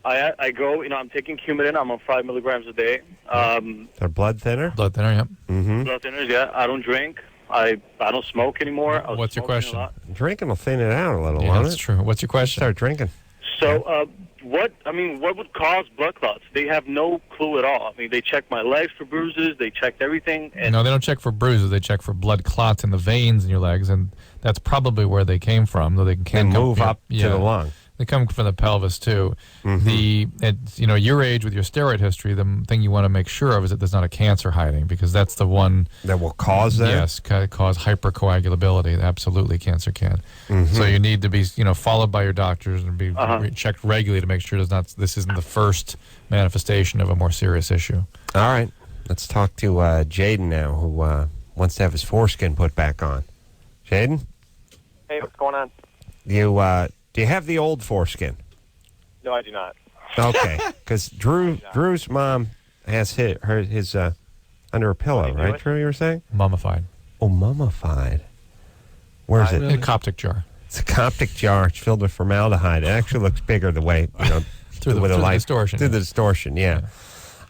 I go, I'm taking Coumadin. I'm on 5 milligrams a day. They're blood thinner? Blood thinner, yep. Mm-hmm. Blood thinners, yeah. I don't drink. I don't smoke anymore. I was What's your smoking a question? lot. Drinking will thin it out a little, Yeah, won't that's it? true. What's your question? Start drinking. So, what would cause blood clots? They have no clue at all. I mean, they checked my legs for bruises. They checked everything. And No, they don't check for bruises. They check for blood clots in the veins in your legs, and that's probably where they came from. Though they can come, move up to the lung. They come from the pelvis too. Your age with your steroid history, the thing you want to make sure of is that there's not a cancer hiding, because that's the one that will cause that. Yes, cause hypercoagulability. Absolutely, cancer can. So you need to be followed by your doctors and be checked regularly to make sure this isn't the first manifestation of a more serious issue. All right, let's talk to Jaden now, who wants to have his foreskin put back on. Jaden, Hey, what's going on? Do you have the old foreskin? No, I do not. Okay, because Drew's mom has his under her pillow, right? Drew, you were saying Mummified. Oh, mummified. Where is it? In a Coptic jar. It's a Coptic jar. It's filled with formaldehyde. It actually looks bigger the way through the distortion. Through the distortion, yeah.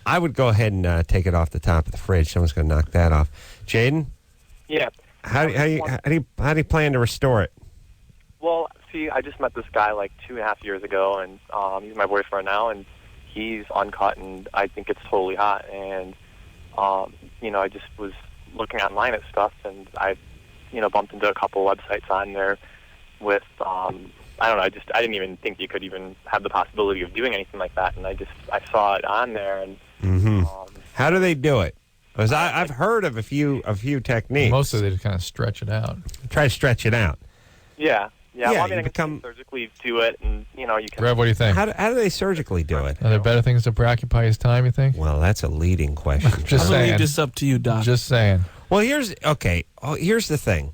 I would go ahead and take it off the top of the fridge. Someone's going to knock that off. Jaden? Yeah. How do you plan to restore it? Well, see, I just met this guy like 2.5 years ago, and he's my boyfriend now, and he's uncut, and I think it's totally hot. And I just was looking online at stuff, and I bumped into a couple websites on there with I don't know. I didn't even think you could even have the possibility of doing anything like that, and I saw it on there, and how do they do it? Because I've heard of a few techniques. Mostly they just kind of stretch it out. Try to stretch it out. Yeah. Yeah, well, I mean, you I can surgically do it, and you can. Rev, what do you think? How do they surgically do it? Are there better things to preoccupy his time, you think? Well, that's a leading question. Just I'm gonna saying. leave this up to you, Doc. Just saying. Well, here's the thing.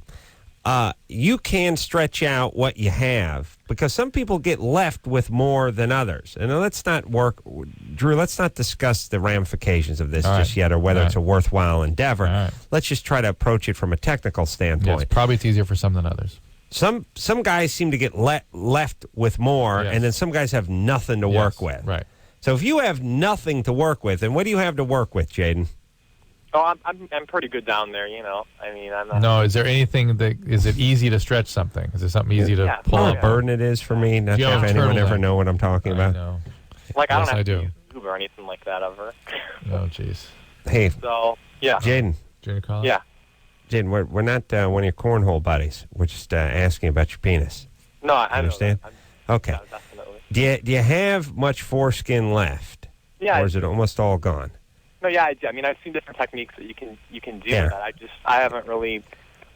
You can stretch out what you have, because some people get left with more than others. And Drew, let's not discuss the ramifications of this just yet, or whether it's a worthwhile endeavor. Let's just try to approach it from a technical standpoint. Yes, probably it's easier for some than others. Some guys seem to get left with more, and then some guys have nothing to work with. Right. So if you have nothing to work with, and what do you have to work with, Jaden? Oh, I'm pretty good down there, I mean, I'm not. No, is there anything is it easy to stretch something? Is there something easy to pull What up? a burden it is for me not to have anyone ever know what I'm talking about. No. Like, I Yes, don't have I to do. use Uber or anything like that ever. Oh, jeez. Hey, So, yeah. Jaden. Junior college? Yeah. Jaden, we're not one of your cornhole buddies. We're just asking about your penis. No, I understand. Okay. Yeah, definitely. Do you have much foreskin left? Yeah. Or is it almost all gone? No, yeah, I mean, I've seen different techniques that you can do Yeah. that. I haven't really.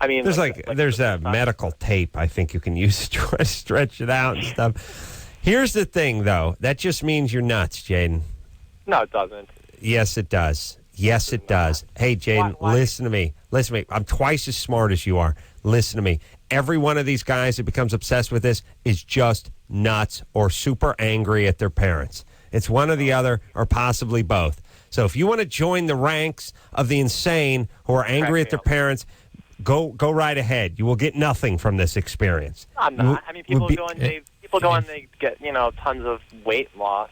I mean, There's a medical tape I think you can use to try to stretch it out and stuff. Here's the thing, though. That just means you're nuts, Jaden. No, it doesn't. Yes, it does. Yes, it does. Hey, Jaden, listen to me. Listen to me. I'm twice as smart as you are. Listen to me. Every one of these guys that becomes obsessed with this is just nuts or super angry at their parents. It's one or the other, or possibly both. So if you want to join the ranks of the insane who are angry at their parents, go right ahead. You will get nothing from this experience. I'm not. I mean, people go and they get tons of weight loss,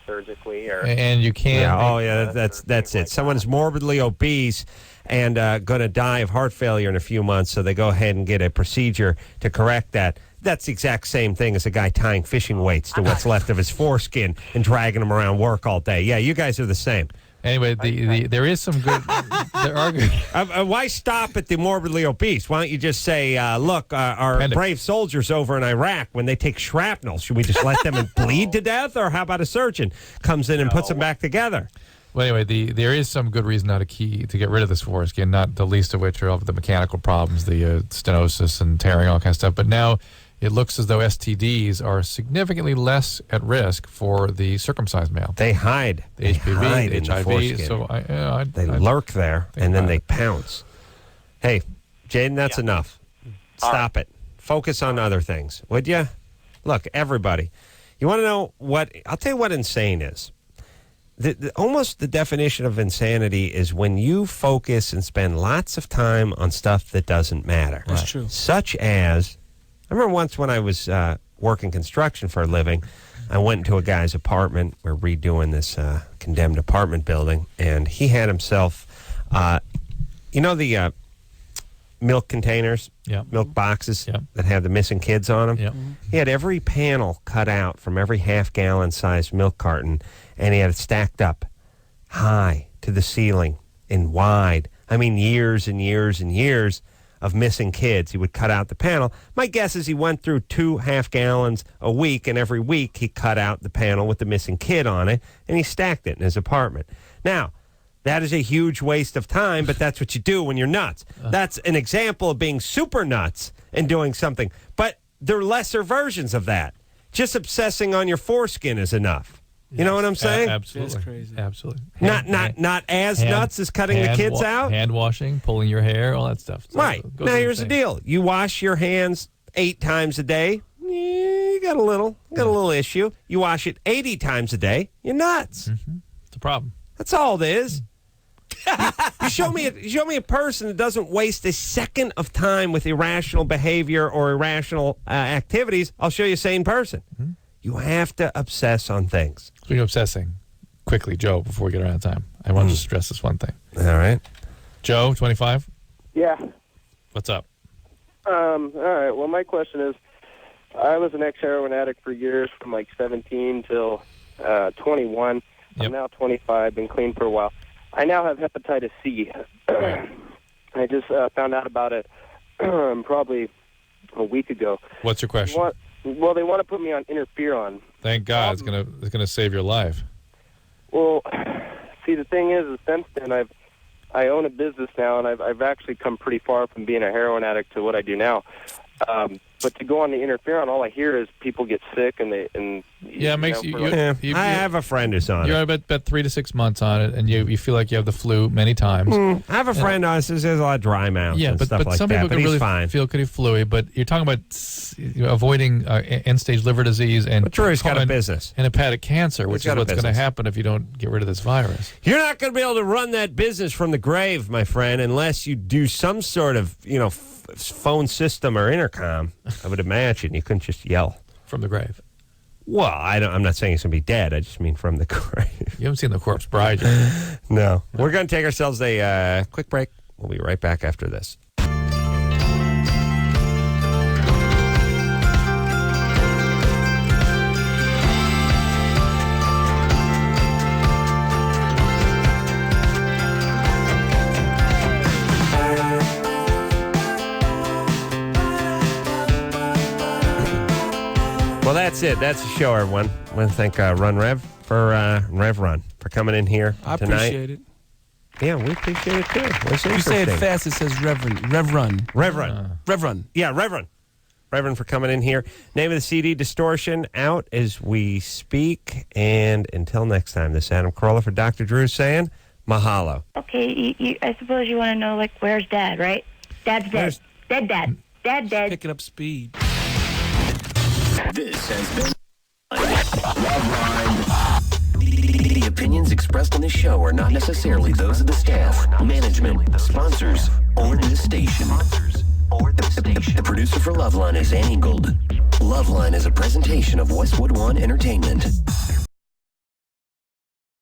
surgically or. And you can't. Yeah, that's it. Someone's morbidly obese and going to die of heart failure in a few months, so they go ahead and get a procedure to correct that. That's the exact same thing as a guy tying fishing weights to what's left of his foreskin and dragging them around work all day. Yeah, you guys are the same. Anyway, there is some good. There are good. Why stop at the morbidly obese? Why don't you just say, look, our Appendix. brave soldiers over in Iraq, when they take shrapnel, should we just let them bleed to death? Or how about a surgeon comes in and puts them back together? Well, anyway, there is some good reason to get rid of this foreskin, not the least of which are all the mechanical problems, the stenosis and tearing, all kind of stuff. But now it looks as though STDs are significantly less at risk for the circumcised male. They hide. The HPV, in the HIV. foreskin. So They lurk there, and then they pounce. Hey, Jaden, that's enough. Stop it. Focus on other things, would you? Look, everybody, you want to know what? I'll tell you what insane is. Almost the definition of insanity is when you focus and spend lots of time on stuff that doesn't matter. That's true. Such as, I remember once when I was working construction for a living, I went into a guy's apartment. We're redoing this condemned apartment building, and he had himself, the milk containers, milk boxes that have the missing kids on them? Yep. He had every panel cut out from every half-gallon sized milk carton, and he had it stacked up high to the ceiling and wide. I mean, years and years and years of missing kids. He would cut out the panel. My guess is he went through 2 half-gallons a week, and every week he cut out the panel with the missing kid on it, and he stacked it in his apartment. Now, that is a huge waste of time, but that's what you do when you're nuts. That's an example of being super nuts and doing something. But there are lesser versions of that. Just obsessing on your foreskin is enough. You know what I'm saying? Absolutely. That's crazy. Absolutely. Not as nuts as cutting the kids out? Hand washing, pulling your hair, all that stuff. So Right. Now, here's the deal. You wash your hands 8 times a day, you got a little issue. You wash it 80 times a day, you're nuts. Mm-hmm. It's a problem. That's all it is. You show me a person that doesn't waste a second of time with irrational behavior or irrational activities, I'll show you a sane person. Mm-hmm. You have to obsess on things. Speaking of obsessing, quickly, Joe, before we get around time, I want to stress this one thing. All right. Joe, 25? Yeah. What's up? All right. Well, my question is, I was an ex-heroin addict for years, from like 17 till 21. I'm now 25, been clean for a while. I now have hepatitis C. I just found out about it probably a week ago. What's your question? Well, they want to put me on interferon. Thank God, it's gonna save your life. Well, see, the thing is since then I own a business now, and I've actually come pretty far from being a heroin addict to what I do now. But to go on the interferon, all I hear is people get sick, and it makes I have a friend who's on it. You're about 3 to 6 months on it, and you feel like you have the flu many times. I have a friend on it who says a lot of dry mouth and stuff like some that, people but can he's really fine. feel pretty fluey. But you're talking about avoiding end-stage liver disease and Drew's got a business. and hepatic cancer, which He's is got a what's going to business. happen if you don't get rid of this virus. You're not going to be able to run that business from the grave, my friend, unless you do some sort of, phone system or intercom. I would imagine you couldn't just yell from the grave. Well, I'm not saying he's going to be dead. I just mean from the grave. You haven't seen The Corpse Bride yet. No. We're going to take ourselves a quick break. We'll be right back after this. Well, that's it. That's the show, everyone. I want to thank Run Rev for Rev Run for coming in here I tonight. appreciate it. Yeah, we appreciate it too. If you say it fast, it says Rev Run. Rev Run. Rev Run. Yeah, Rev Run. Reverend for coming in here. Name of the CD, Distortion, out as we speak. And until next time, this is Adam Carolla for Dr. Drew saying mahalo. Okay, I suppose you want to know, where's Dad, right? Dad's dead. Dad. Dead. Picking up speed. This has been Loveline. The opinions expressed on this show are not necessarily those of the staff, management, sponsors, or the station. The producer for Loveline is Annie Golden. Loveline is a presentation of Westwood One Entertainment.